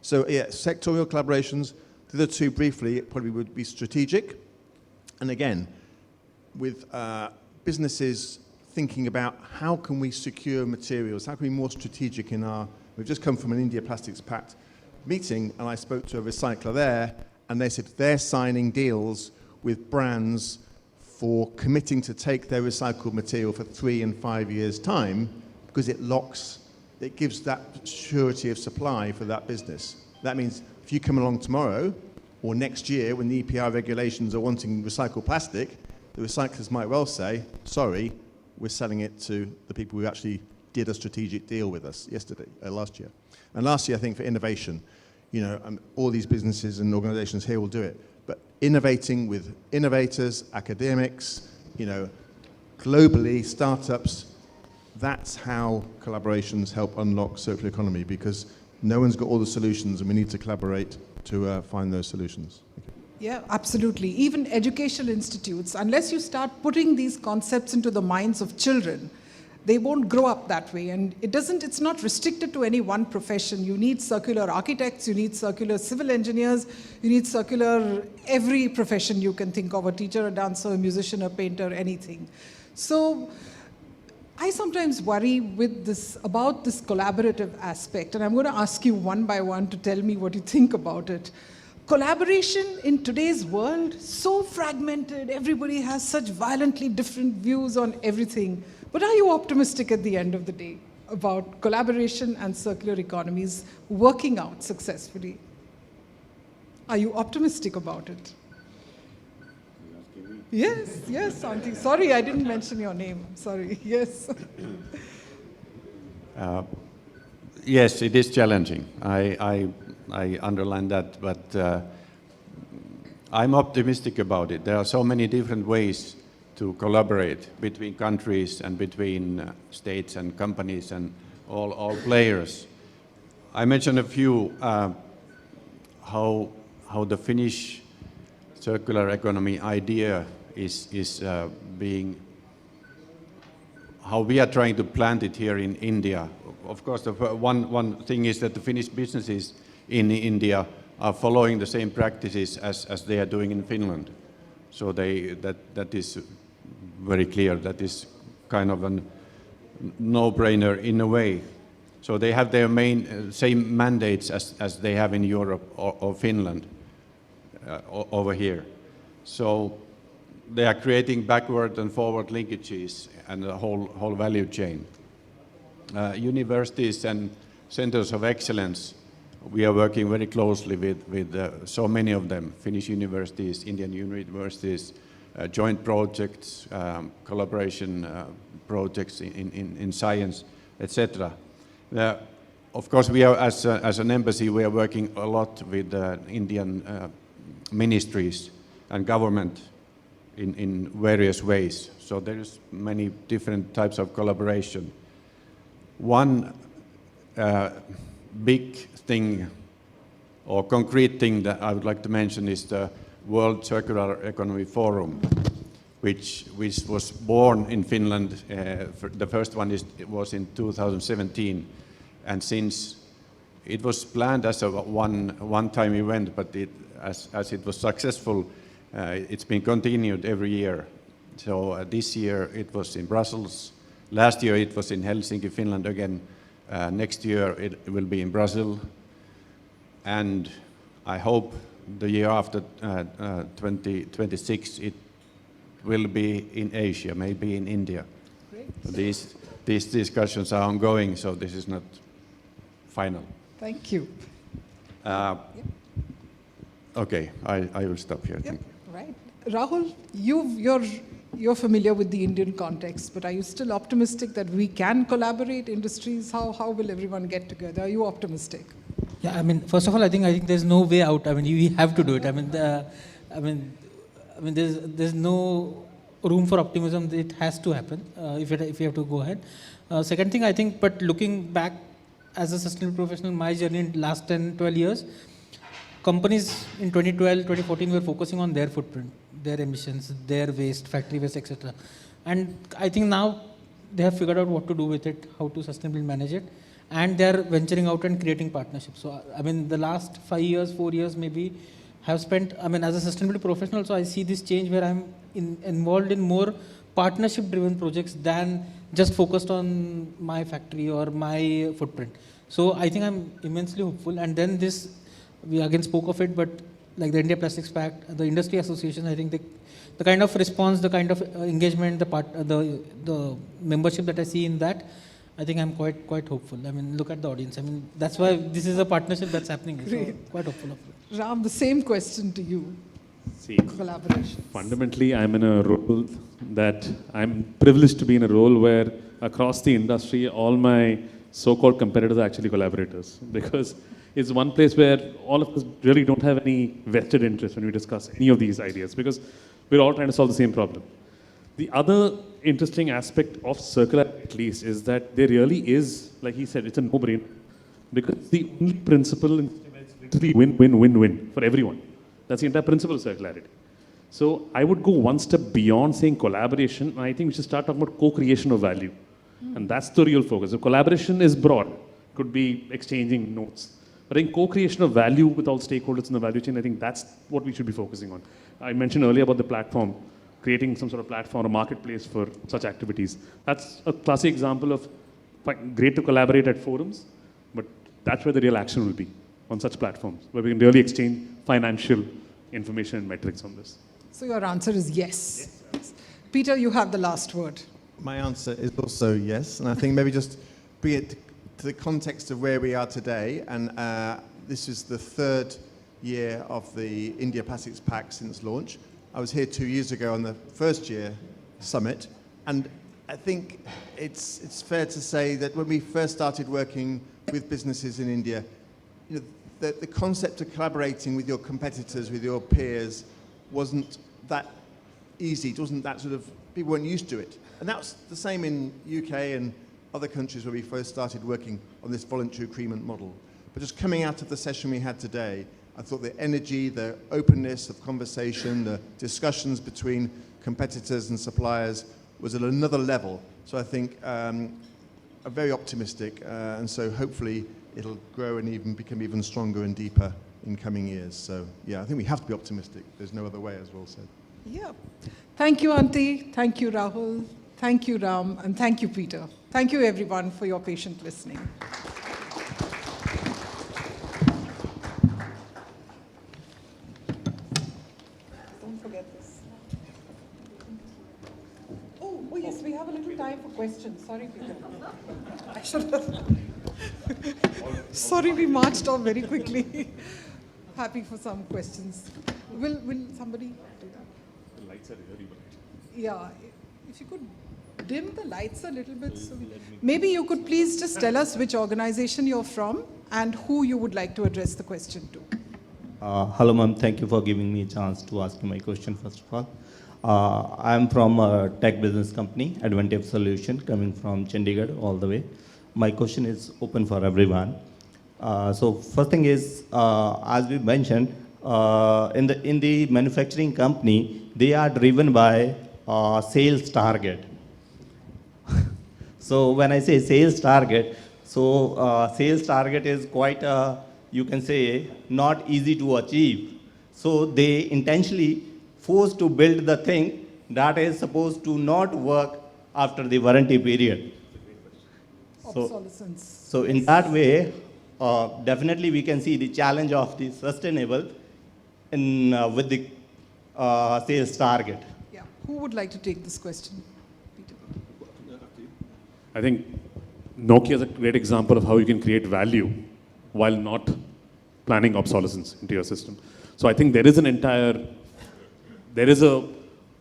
So yeah, sectorial collaborations, the other two briefly, it probably would be strategic. And again, with businesses thinking about how can we secure materials, how can we be more strategic in our, we've just come from an India Plastics Pact meeting, and I spoke to a recycler there, and they said they're signing deals with brands for committing to take their recycled material for 3 and 5 years' time, because it gives that surety of supply for that business. That means if you come along tomorrow or next year when the EPR regulations are wanting recycled plastic, the recyclers might well say, sorry, we're selling it to the people who actually did a strategic deal with us last year. And lastly, I think for innovation, all these businesses and organizations here will do it, but innovating with innovators, academics, globally, startups, that's how collaborations help unlock circular economy, because no one's got all the solutions and we need to collaborate to find those solutions. Yeah, absolutely. Even educational institutes, unless you start putting these concepts into the minds of children, they won't grow up that way. And it's not restricted to any one profession. You need circular architects, you need circular civil engineers, you need circular every profession you can think of, a teacher, a dancer, a musician, a painter, anything. So I sometimes worry about this collaborative aspect, and I'm going to ask you one by one to tell me what you think about it. Collaboration in today's world, so fragmented, everybody has such violently different views on everything. But are you optimistic at the end of the day about collaboration and circular economies working out successfully? Are you optimistic about it? Yes, Auntie. Sorry, I didn't mention your name. Sorry, yes. Yes, it is challenging. I underline that, but I'm optimistic about it. There are so many different ways to collaborate between countries and between states and companies and all players. I mentioned a few, how the Finnish circular economy idea is being, how we are trying to plant it here in India. Of course, one thing is that the Finnish businesses in India are following the same practices as they are doing in Finland. So that is very clear. That is kind of a no-brainer in a way. So they have their same mandates as they have in Europe or Finland over here. So they are creating backward and forward linkages and the whole value chain. Universities and centers of excellence, we are working very closely with so many of them, Finnish universities, Indian universities, joint projects, collaboration projects in science, etc. Of course, we are, as an embassy, we are working a lot with Indian ministries and government in various ways. So there's many different types of collaboration. One big thing or concrete thing that I would like to mention is the World Circular Economy Forum, which was born in Finland. The first one was in 2017, and since it was planned as a one-time event, but as it was successful, it's been continued every year. So this year it was in Brussels. Last year it was in Helsinki, Finland again. Next year it will be in Brazil. And I hope the year after 2026 it will be in Asia, maybe in India. Great. These discussions are ongoing, so this is not final. Thank you. Yep. Okay, I will stop here. Yep. Thank you. Right. Rahul, you're familiar with the Indian context, but are you still optimistic that we can collaborate industries? How will everyone get together? Are you optimistic? Yeah, I mean, first of all, I think there's no way out. I mean, we have to do it. I mean, there's no room for optimism. It has to happen if you have to go ahead. Second thing, I think, but looking back as a sustainable professional, my journey in last 10, 12 years, companies in 2012, 2014 were focusing on their footprint, their emissions, their waste, factory waste, etc. And I think now they have figured out what to do with it, how to sustainably manage it, and they are venturing out and creating partnerships. So, I mean, the last 5 years, 4 years maybe, have spent, I mean, as a sustainability professional, so I see this change where I'm involved in more partnership-driven projects than just focused on my factory or my footprint. So I think I'm immensely hopeful. And then this, we again spoke of it, but like the India Plastics Pact, the industry association, I think the kind of response, the kind of engagement, the membership that I see in that, I think I'm quite hopeful. I mean, look at the audience. I mean, that's why this is a partnership that's happening. So quite hopeful of it. Ram, the same question to you. See, Collaboration. fundamentally, I'm in a role that I'm privileged to be in a role where across the industry, all my so-called competitors are actually collaborators, because it's one place where all of us really don't have any vested interest when we discuss any of these ideas, because we're all trying to solve the same problem. The other interesting aspect of circularity, at least, is that there really is, like he said, it's a no-brainer, because the only principle in literally win-win-win-win for everyone. That's the entire principle of circularity. So I would go one step beyond saying collaboration, and I think we should start talking about co-creation of value. And that's the real focus. So collaboration is broad. Could be exchanging notes. But I think co-creation of value with all stakeholders in the value chain, I think that's what we should be focusing on. I mentioned earlier about the platform, creating some sort of platform or marketplace for such activities. That's a classic example of great to collaborate at forums, but that's where the real action will be, on such platforms, where we can really exchange financial information and metrics on this. So your answer is yes. Peter, you have the last word. My answer is also yes, and I think maybe just bring it to the context of where we are today, and this is the third year of the India Plastics Pact since launch. I was here 2 years ago on the first year summit, and I think it's fair to say that when we first started working with businesses in India, you know, the concept of collaborating with your competitors, with your peers, wasn't that easy. It wasn't that sort of, people weren't used to it. And that was the same in UK and other countries where we first started working on this voluntary agreement model. But just coming out of the session we had today, I thought the energy, the openness of conversation, the discussions between competitors and suppliers was at another level. So I think I'm very optimistic, and so hopefully it'll grow and even become even stronger and deeper in coming years. So yeah, I think we have to be optimistic. There's no other way, as Will said. Yeah. Thank you, Auntie. Thank you, Rahul. Thank you, Ram. And thank you, Peter. Thank you, everyone, for your patient listening. Don't forget this. Oh, yes, we have a little time for questions. Sorry, Peter. I should have. Sorry, we marched off very quickly. Happy for some questions. Will somebody do that? The lights are really bright. Yeah, if you could dim the lights a little bit. So maybe you could please just tell us which organization you're from and who you would like to address the question to. Hello, ma'am. Thank you for giving me a chance to ask you my question, first of all. I'm from a tech business company, Advantage Solution, coming from Chandigarh all the way. My question is open for everyone. So first thing is, as we mentioned, in the manufacturing company, they are driven by sales target. So when I say sales target, so sales target is quite you can say not easy to achieve. So they intentionally forced to build the thing that is supposed to not work after the warranty period. Obsolescence. So in that way, definitely we can see the challenge of the sustainable in with the sales target. Yeah. Who would like to take this question? Peter. I think Nokia is a great example of how you can create value while not planning obsolescence into your system. So I think there is a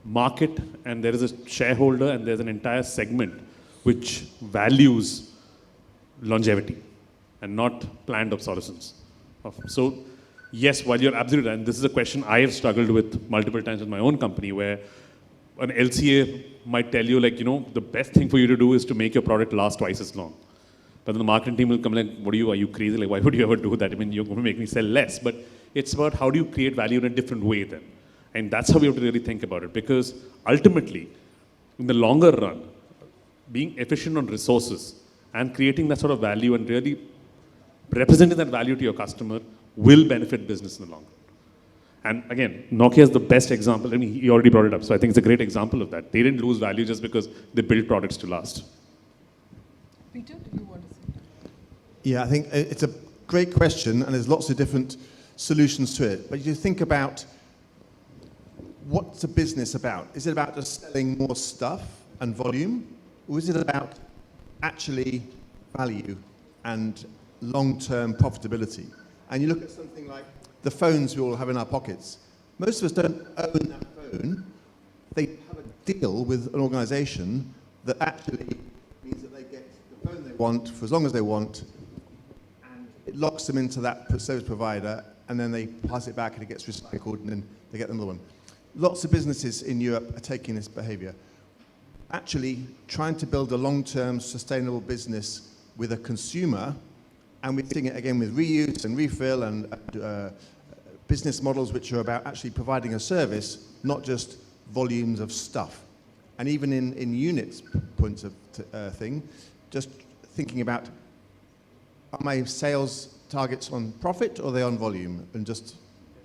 market and there is a shareholder and there's an entire segment which values longevity and not planned obsolescence. So, yes, while you're absolutely right, and this is a question I have struggled with multiple times with my own company, where an LCA might tell you, like, the best thing for you to do is to make your product last twice as long. But then the marketing team will come like, are you crazy? Like, why would you ever do that? I mean, you're going to make me sell less. But it's about how do you create value in a different way then. And that's how we have to really think about it. Because ultimately, in the longer run, being efficient on resources and creating that sort of value and really representing that value to your customer will benefit business in the long run. And again, Nokia is the best example. I mean, he already brought it up. So I think it's a great example of that. They didn't lose value just because they built products to last. Peter, do you want to say? Yeah, I think it's a great question, and there's lots of different solutions to it. But you think about what's a business about? Is it about just selling more stuff and volume? Or is it about actually value and long-term profitability? And you look at something like the phones we all have in our pockets. Most of us don't own that phone. They have a deal with an organization that actually means that they get the phone they want for as long as they want, and it locks them into that service provider, and then they pass it back and it gets recycled, and then they get another one. Lots of businesses in Europe are taking this behavior. Actually, trying to build a long-term sustainable business with a consumer, and we're seeing it again with reuse and refill and business models which are about actually providing a service, not just volumes of stuff. And even in units points of thing, just thinking about, are my sales targets on profit or are they on volume and just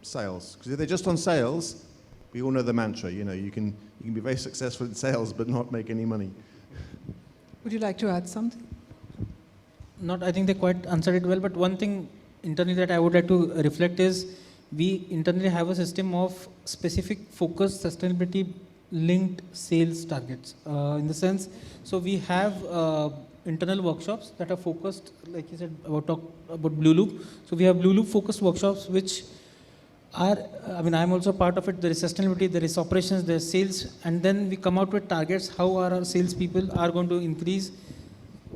sales? Because if they're just on sales, we all know the mantra, you can be very successful in sales but not make any money. Would you like to add something? I think they quite answered it well, but one thing internally that I would like to reflect is we internally have a system of specific focused sustainability linked sales targets. In the sense, so we have internal workshops that are focused, like you said, about Blue Loop. So we have Blue Loop focused workshops which are, I'm also part of it. There is sustainability, there is operations, there is sales, and then we come out with targets, how our salespeople are going to increase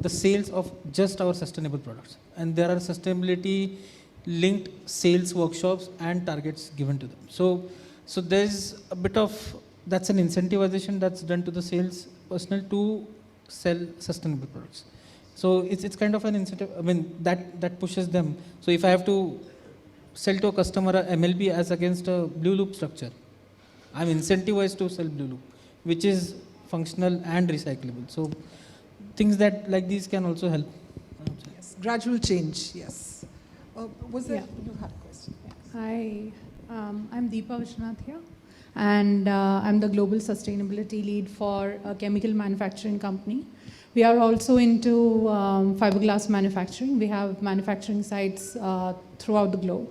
the sales of just our sustainable products. And there are sustainability linked sales workshops and targets given to them. So there's a bit of, that's an incentivization that's done to the sales personnel to sell sustainable products. So it's kind of an incentive, that pushes them. So if I have to sell to a customer a MLB as against a Blue Loop structure, I'm incentivized to sell Blue Loop, which is functional and recyclable. So things that like these can also help. Yes, gradual change, yes. Was there, Yeah. you had a question? Hi, I'm Deepa Vishnath here, and I'm the Global Sustainability Lead for a chemical manufacturing company. We are also into fiberglass manufacturing. We have manufacturing sites throughout the globe.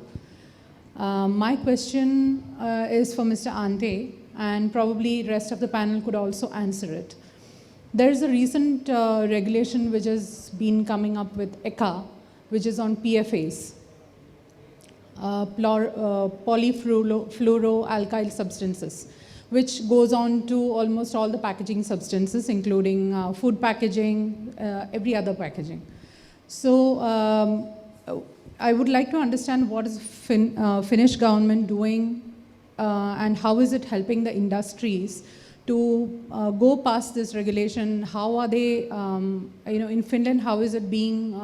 My question is for Mr. Ante, and probably rest of the panel could also answer it. There is a recent regulation which has been coming up with ECHA, which is on PFAS, polyfluoroalkyl substances, which goes on to almost all the packaging substances, including food packaging, every other packaging. So I would like to understand what is Finnish government doing and how is it helping the industries to go past this regulation. How are they, in Finland, how is it being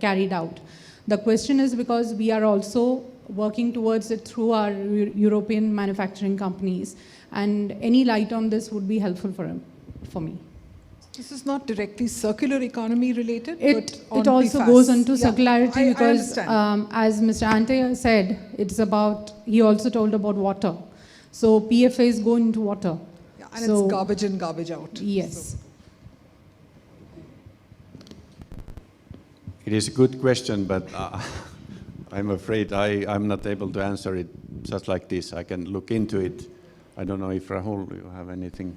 carried out? The question is because we are also working towards it through our European manufacturing companies, and any light on this would be helpful for me. This is not directly circular economy related, It but on also PFAS. goes into Yeah, circularity I because, understand. as Mr. Ante said, it's about, he also told about water. So PFAS go into water. Yeah, and So- it's garbage in, garbage out. Yes. So- It is a good question, but I'm afraid I'm not able to answer it just like this. I can look into it. I don't know if Rahul, you have anything.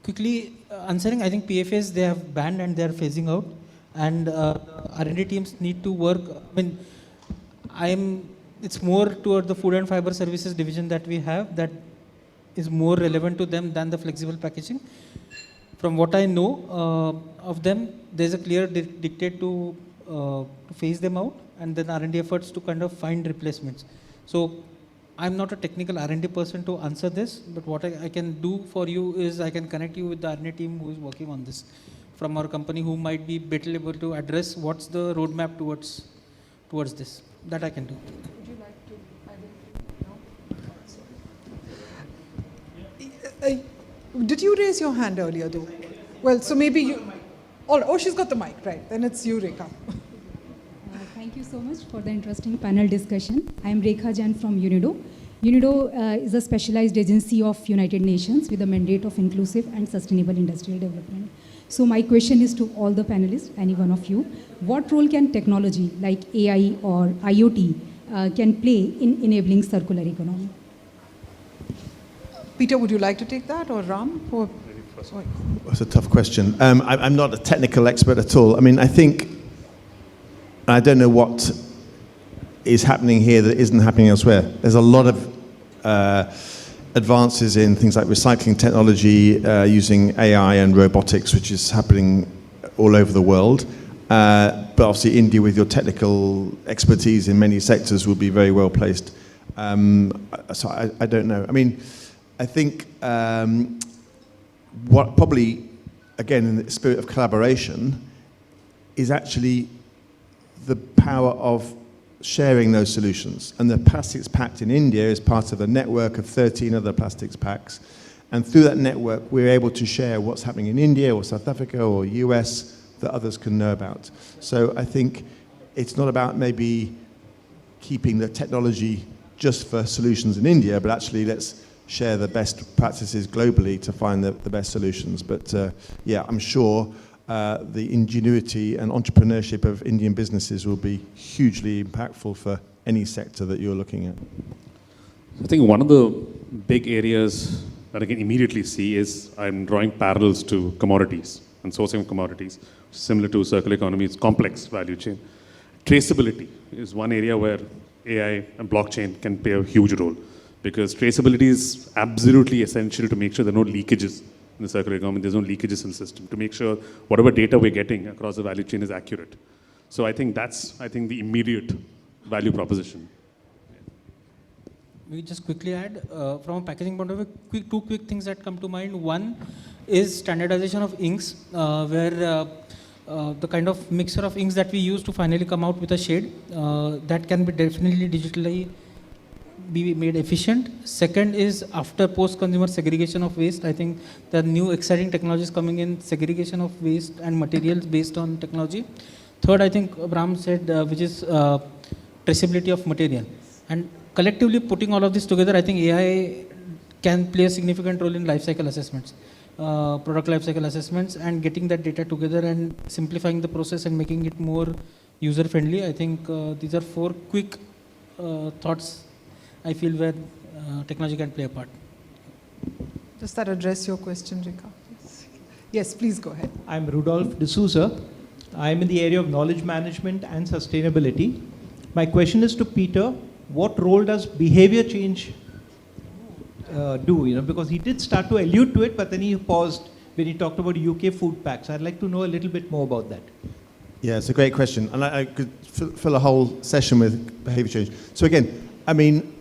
Quickly answering, I think PFAS they have banned and they are phasing out, and R&D teams need to work. It's more toward the food and fiber services division that we have that is more relevant to them than the flexible packaging. From what I know of them, there's a clear dictate to phase them out, and then R&D efforts to kind of find replacements. So I'm not a technical R&D person to answer this, but what I can do for you is I can connect you with the R&D team who is working on this from our company, who might be better able to address what's the roadmap towards this. That I can do. Would you like to add anything? No? Did you raise your hand earlier though? Well, so maybe you... Oh, she's got the mic, right. Then it's you, Rekha. Thank you so much for the interesting panel discussion. I am Rekha Jain from UNIDO. UNIDO is a specialized agency of United Nations with a mandate of inclusive and sustainable industrial development. So my question is to all the panelists, any one of you, what role can technology like AI or IoT can play in enabling circular economy? Peter, would you like to take that, or Ram? Or... That's a tough question. I'm not a technical expert at all. I mean, I think, I don't know what is happening here that isn't happening elsewhere. There's a lot of advances in things like recycling technology, using AI and robotics, which is happening all over the world. But obviously India, with your technical expertise in many sectors, will be very well placed. So I don't know. I mean, I think what probably, again, in the spirit of collaboration, is actually the power of sharing those solutions. And the Plastics Pact in India is part of a network of 13 other plastics pacts. And through that network, we're able to share what's happening in India or South Africa or US that others can know about. So I think it's not about maybe keeping the technology just for solutions in India, but actually let's share the best practices globally to find the best solutions. But yeah, I'm sure the ingenuity and entrepreneurship of Indian businesses will be hugely impactful for any sector that you're looking at. I think one of the big areas that I can immediately see is I'm drawing parallels to commodities and sourcing of commodities, similar to circular economy. It's complex value chain. Traceability is one area where AI and blockchain can play a huge role, because traceability is absolutely essential to make sure there are no leakages in the circular economy. There's no leakages in the system, to make sure whatever data we're getting across the value chain is accurate. So I think that's, the immediate value proposition. We just quickly add, from a packaging point of view, two quick things that come to mind. One is standardization of inks, where the kind of mixture of inks that we use to finally come out with a shade, that can be definitely digitally be made efficient. Second is after post-consumer segregation of waste. I think there are new exciting technologies coming in, segregation of waste and materials based on technology. Third, I think Abraham said, which is traceability of material. And collectively putting all of this together, I think AI can play a significant role in life cycle assessments, product life cycle assessments, and getting that data together and simplifying the process and making it more user-friendly. I think these are four quick thoughts I feel where technology can play a part. Does that address your question, Rekha? Yes, please go ahead. I'm Rudolph D'Souza. I'm in the area of knowledge management and sustainability. My question is to Peter. What role does behavior change do? Because he did start to allude to it, but then he paused when he talked about UK food packs. I'd like to know a little bit more about that. Yeah, it's a great question. And I could fill a whole session with behavior change. So again, I mean,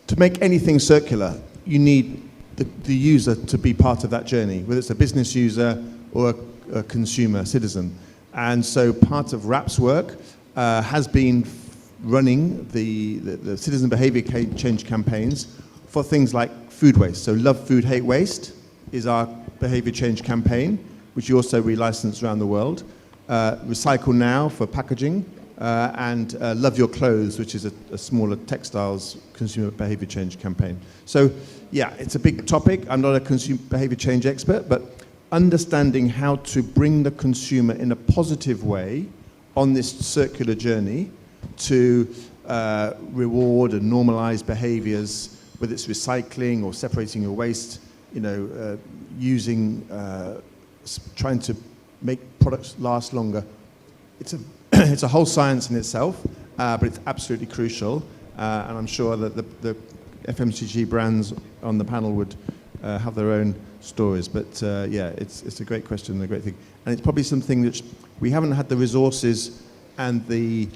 to make anything circular, you need the user to be part of that journey, whether it's a business user or a consumer, citizen. And so part of RAP's work has been running the citizen behavior change campaigns for things like food waste. So Love Food, Hate Waste is our behavior change campaign, which we also relicense around the world. Recycle Now for packaging, and Love Your Clothes, which is a smaller textiles consumer behavior change campaign. So yeah, it's a big topic. I'm not a consumer behavior change expert, but understanding how to bring the consumer in a positive way on this circular journey to reward and normalize behaviors, whether it's recycling or separating your waste, using, trying to make products last longer. It's a whole science in itself, but it's absolutely crucial. And I'm sure that the FMCG brands on the panel would have their own stories. But yeah, it's a great question and a great thing. And it's probably something that we haven't had the resources and the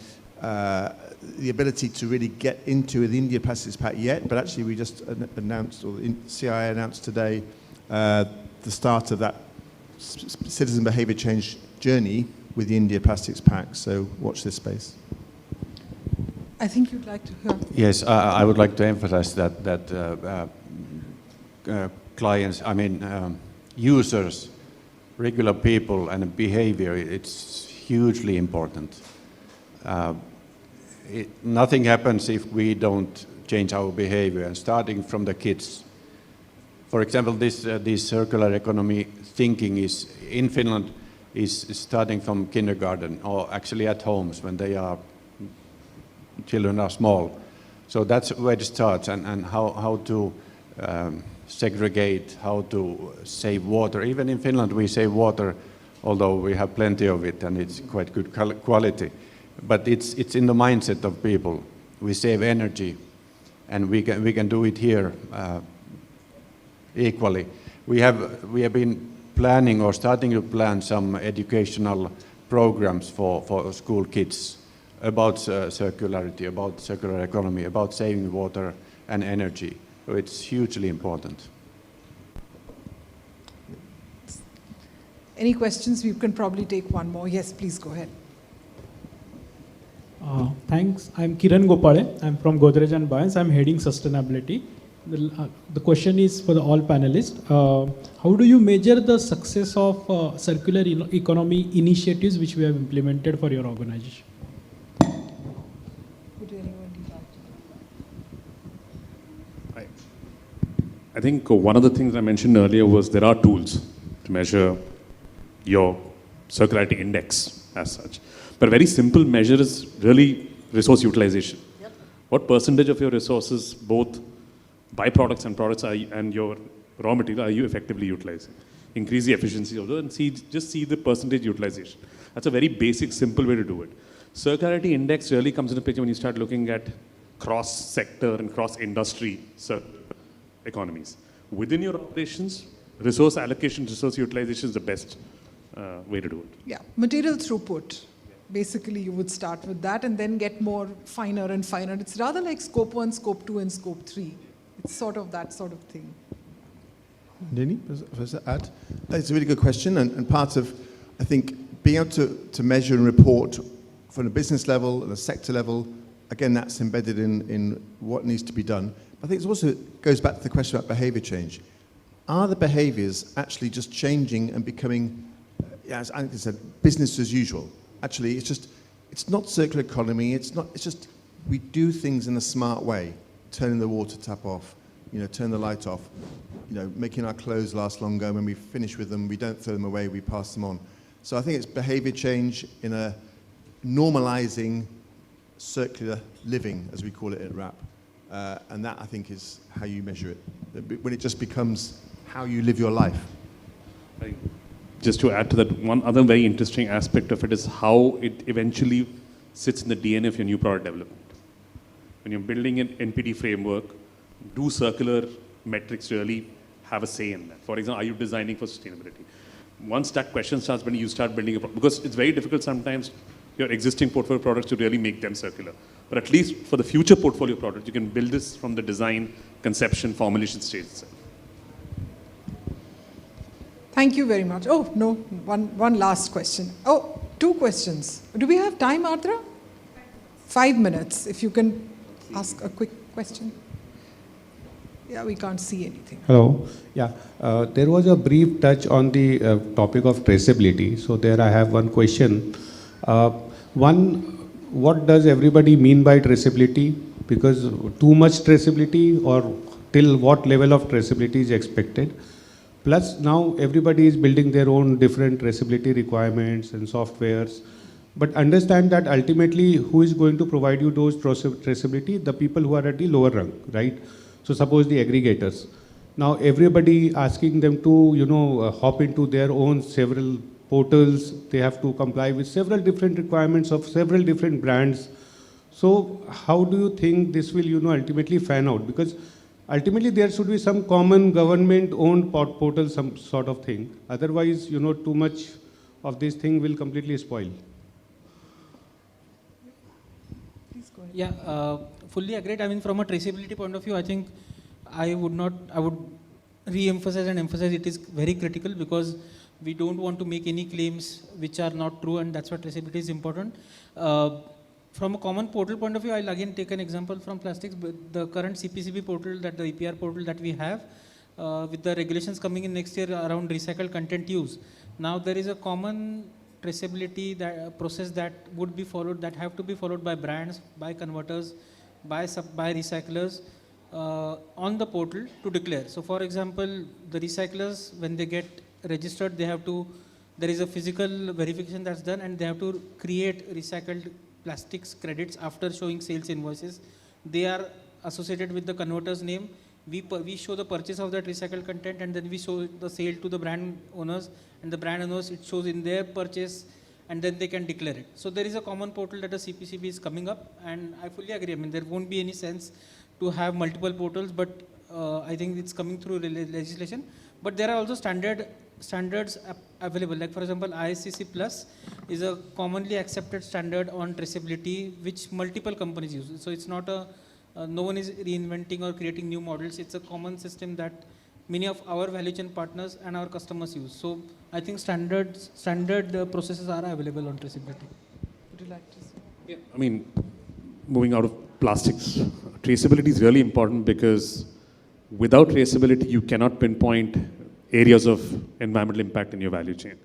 the ability to really get into the India Plastics Pact yet, but actually we just announced, or the CII announced today, the start of that citizen behaviour change journey with the India Plastics Pact. So watch this space. I think you'd like to hear. Yes, I would like to emphasize that clients, users, regular people and behavior, it's hugely important. Nothing happens if we don't change our behavior, and starting from the kids. For example, this circular economy thinking is in Finland is starting from kindergarten, or actually at homes when children are small. So that's where it starts, and how to segregate, how to save water. Even in Finland we save water, although we have plenty of it and it's quite good quality. But it's in the mindset of people. We save energy, and we can do it here equally. We have been planning or starting to plan some educational programs for school kids about circularity, about circular economy, about saving water and energy. So it's hugely important. Any questions? We can probably take one more. Yes, please go ahead. Thanks. I'm Kiran Gopale. I'm from Godrej and Bynes. I'm heading sustainability. The question is for all panelists. How do you measure the success of circular economy initiatives which we have implemented for your organization? I think one of the things I mentioned earlier was there are tools to measure your circularity index as such. But a very simple measure is really resource utilization. Yep. What percentage of your resources, both byproducts and products, and your raw material, are you effectively utilizing? Increase the efficiency of those and just see the percentage utilization. That's a very basic, simple way to do it. Circularity index really comes into picture when you start looking at cross-sector and cross-industry economies. Within your operations, resource allocation, resource utilization is the best way to do it. Yeah, material throughput. Basically, you would start with that and then get more finer and finer. It's rather like scope 1, scope 2, and scope 3. It's sort of that sort of thing. Nini, does that add? That's a really good question, and part of, I think, being able to measure and report from a business level and a sector level, again, that's embedded in what needs to be done. I think it also goes back to the question about behavior change. Are the behaviors actually just changing and becoming, as Annika said, business as usual? Actually, it's not circular economy, it's just, we do things in a smart way, turning the water tap off, turn the light off, making our clothes last longer. When we finish with them, we don't throw them away, we pass them on. So I think it's behavior change in a normalizing circular living, as we call it at RAP. And that, I think, is how you measure it, when it just becomes how you live your life. Just to add to that, one other very interesting aspect of it is how it eventually sits in the DNA of your new product development. When you're building an NPD framework, do circular metrics really have a say in that? For example, are you designing for sustainability? Once that question starts, when you start building because it's very difficult sometimes your existing portfolio products to really make them circular. But at least for the future portfolio product, you can build this from the design, conception, formulation stage itself. Thank you very much. Oh, no, one last question. Oh, 2 questions. Do we have time, Ardra? 5 minutes, if you can ask a quick question. Yeah, we can't see anything. Hello. Yeah, there was a brief touch on the topic of traceability. So there I have one question. What does everybody mean by traceability? Because too much traceability, or till what level of traceability is expected? Plus now everybody is building their own different traceability requirements and softwares. But understand that ultimately who is going to provide you those traceability? The people who are at the lower rung, right? So suppose the aggregators. Now everybody asking them to, hop into their own several portals. They have to comply with several different requirements of several different brands. So how do you think this will, ultimately fan out? Because ultimately there should be some common government-owned portal, some sort of thing. Otherwise, too much of this thing will completely spoil. Yeah, fully agreed. I mean, from a traceability point of view, I think I would re-emphasize and emphasize it is very critical, because we don't want to make any claims which are not true, and that's why traceability is important. From a common portal point of view, I'll again take an example from plastics. But the current CPCB portal, the EPR portal that we have, with the regulations coming in next year around recycled content use, now there is a common traceability process that would be followed, that have to be followed by brands, by converters, by recyclers on the portal to declare. So for example, the recyclers, when they get registered, they have to, there is a physical verification that's done, and they have to create recycled plastics credits after showing sales invoices. They are associated with the converter's name. We show the purchase of that recycled content, and then we show the sale to the brand owners, and the brand owners, it shows in their purchase, and then they can declare it. So there is a common portal that the CPCB is coming up, and I fully agree. I mean, there won't be any sense to have multiple portals, but I think it's coming through legislation. But there are also standards available. Like for example, ISCC Plus is a commonly accepted standard on traceability, which multiple companies use. So it's not no one is reinventing or creating new models. It's a common system that many of our value chain partners and our customers use. So I think standard processes are available on traceability. Would you like to say? Yeah, I mean, moving out of plastics, traceability is really important, because without traceability, you cannot pinpoint areas of environmental impact in your value chain.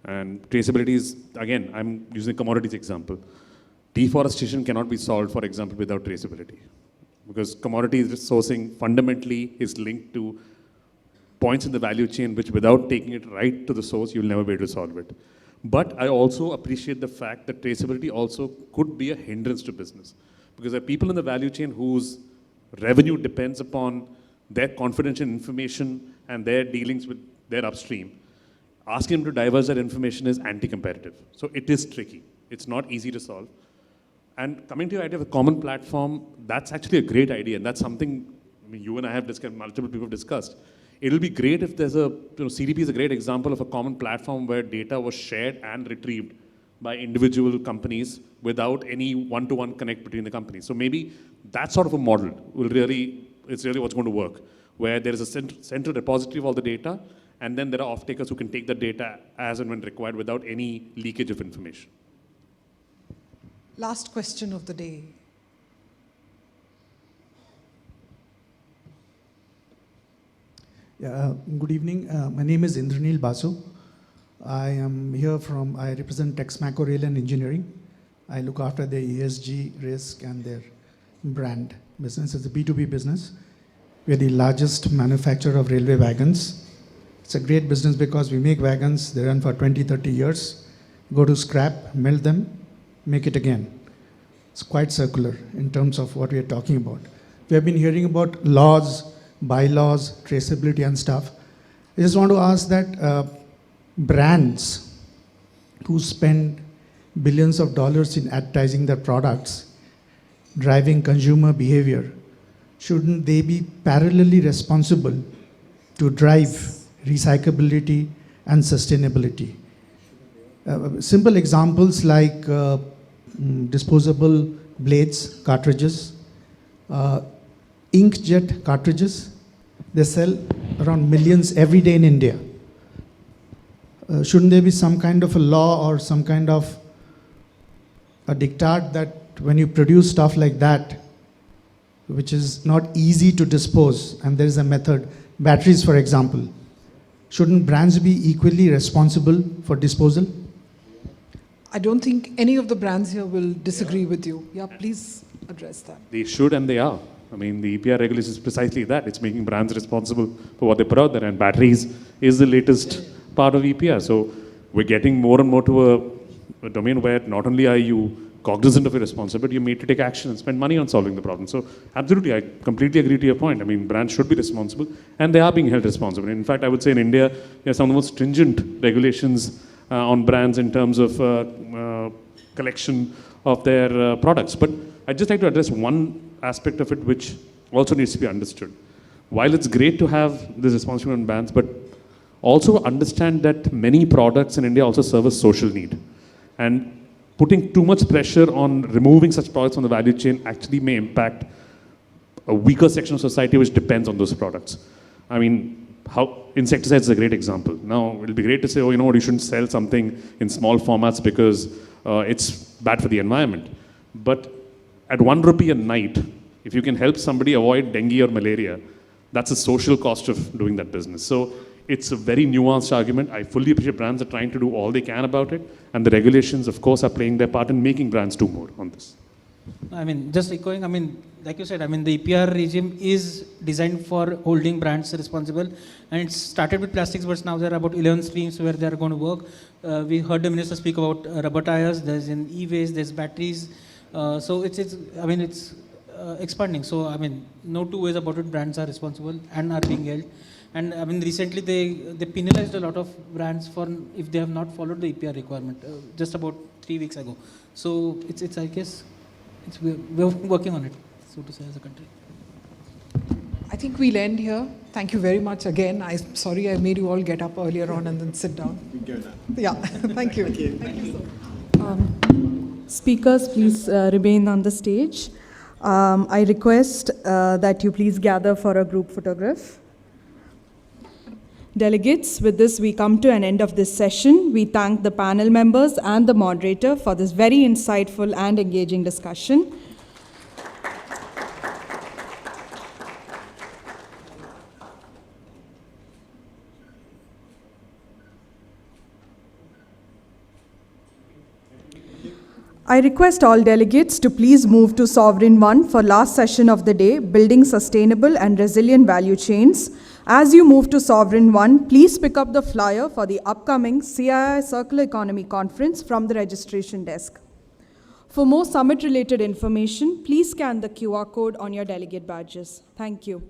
And traceability is, again, I'm using a commodities example. Deforestation cannot be solved, for example, without traceability, because commodity sourcing fundamentally is linked to points in the value chain which, without taking it right to the source, you'll never be able to solve it. But I also appreciate the fact that traceability also could be a hindrance to business, because there are people in the value chain whose revenue depends upon their confidential information and their dealings with their upstream. Asking them to divulge that information is anti-competitive. So it is tricky. It's not easy to solve. And coming to your idea of a common platform, that's actually a great idea. And that's something, I mean, you and I have discussed, multiple people have discussed. It'll be great if there's CDP is a great example of a common platform where data was shared and retrieved by individual companies without any one-to-one connect between the companies. So maybe that sort of a model it's really what's going to work, where there is a central repository of all the data, and then there are off-takers who can take the data as and when required without any leakage of information. Last question of the day. Yeah, good evening. My name is Indranil Basu. I am here I represent Texmaco Rail and Engineering. I look after their ESG risk and their brand business. It's a B2B business. We're the largest manufacturer of railway wagons. It's a great business because we make wagons, they run for 20, 30 years, go to scrap, melt them, make it again. It's quite circular in terms of what we are talking about. We have been hearing about laws, bylaws, traceability and stuff. I just want to ask that brands who spend billions of dollars in advertising their products, driving consumer behavior, shouldn't they be parallelly responsible to drive recyclability and sustainability? Simple examples like disposable blades, cartridges, inkjet cartridges. They sell around millions every day in India. Shouldn't there be some kind of a law or some kind of a diktat that when you produce stuff like that, which is not easy to dispose, and there is a method, batteries for example, shouldn't brands be equally responsible for disposal? I don't think any of the brands here will disagree with you. Yeah, please address that. They should, and they are. I mean, the EPR regulation is precisely that. It's making brands responsible for what they put out there, and batteries is the latest part of EPR. So we're getting more and more to a domain where not only are you cognizant of your responsibility, you're made to take action and spend money on solving the problem. So absolutely, I completely agree to your point. I mean, brands should be responsible, and they are being held responsible. In fact, I would say in India, there are some of the most stringent regulations on brands in terms of collection of their products. But I'd just like to address one aspect of it which also needs to be understood. While it's great to have this responsibility on brands, but also understand that many products in India also serve a social need. And putting too much pressure on removing such products from the value chain actually may impact a weaker section of society which depends on those products. I mean, how insecticides is a great example. Now, it'll be great to say, oh, you know what, you shouldn't sell something in small formats because it's bad for the environment. But at 1 rupee a night, if you can help somebody avoid dengue or malaria, that's a social cost of doing that business. So it's a very nuanced argument. I fully appreciate brands are trying to do all they can about it, and the regulations, of course, are playing their part in making brands do more on this. I mean, just echoing, I mean, like you said, I mean, the EPR regime is designed for holding brands responsible, and it started with plastics, but now there are about 11 streams where they are going to work. We heard the minister speak about rubber tires, there's an e-waste, there's batteries. So it's expanding. So, I mean, no two ways about it, brands are responsible and are being held. And I mean, recently they penalized a lot of brands for if they have not followed the EPR requirement, just about 3 weeks ago. So it's I guess, we're working on it, so to say, as a country. I think we'll end here. Thank you very much again. I'm sorry I made you all get up earlier on and then sit down. Yeah, thank you. Thank you. Thank you so much. Speakers, please remain on the stage. I request that you please gather for a group photograph. Delegates, with this we come to an end of this session. We thank the panel members and the moderator for this very insightful and engaging discussion. I request all delegates to please move to Sovereign 1 for last session of the day, Building Sustainable and Resilient Value Chains. As you move to Sovereign 1, please pick up the flyer for the upcoming CII Circular Economy Conference from the registration desk. For more summit-related information, please scan the QR code on your delegate badges. Thank you.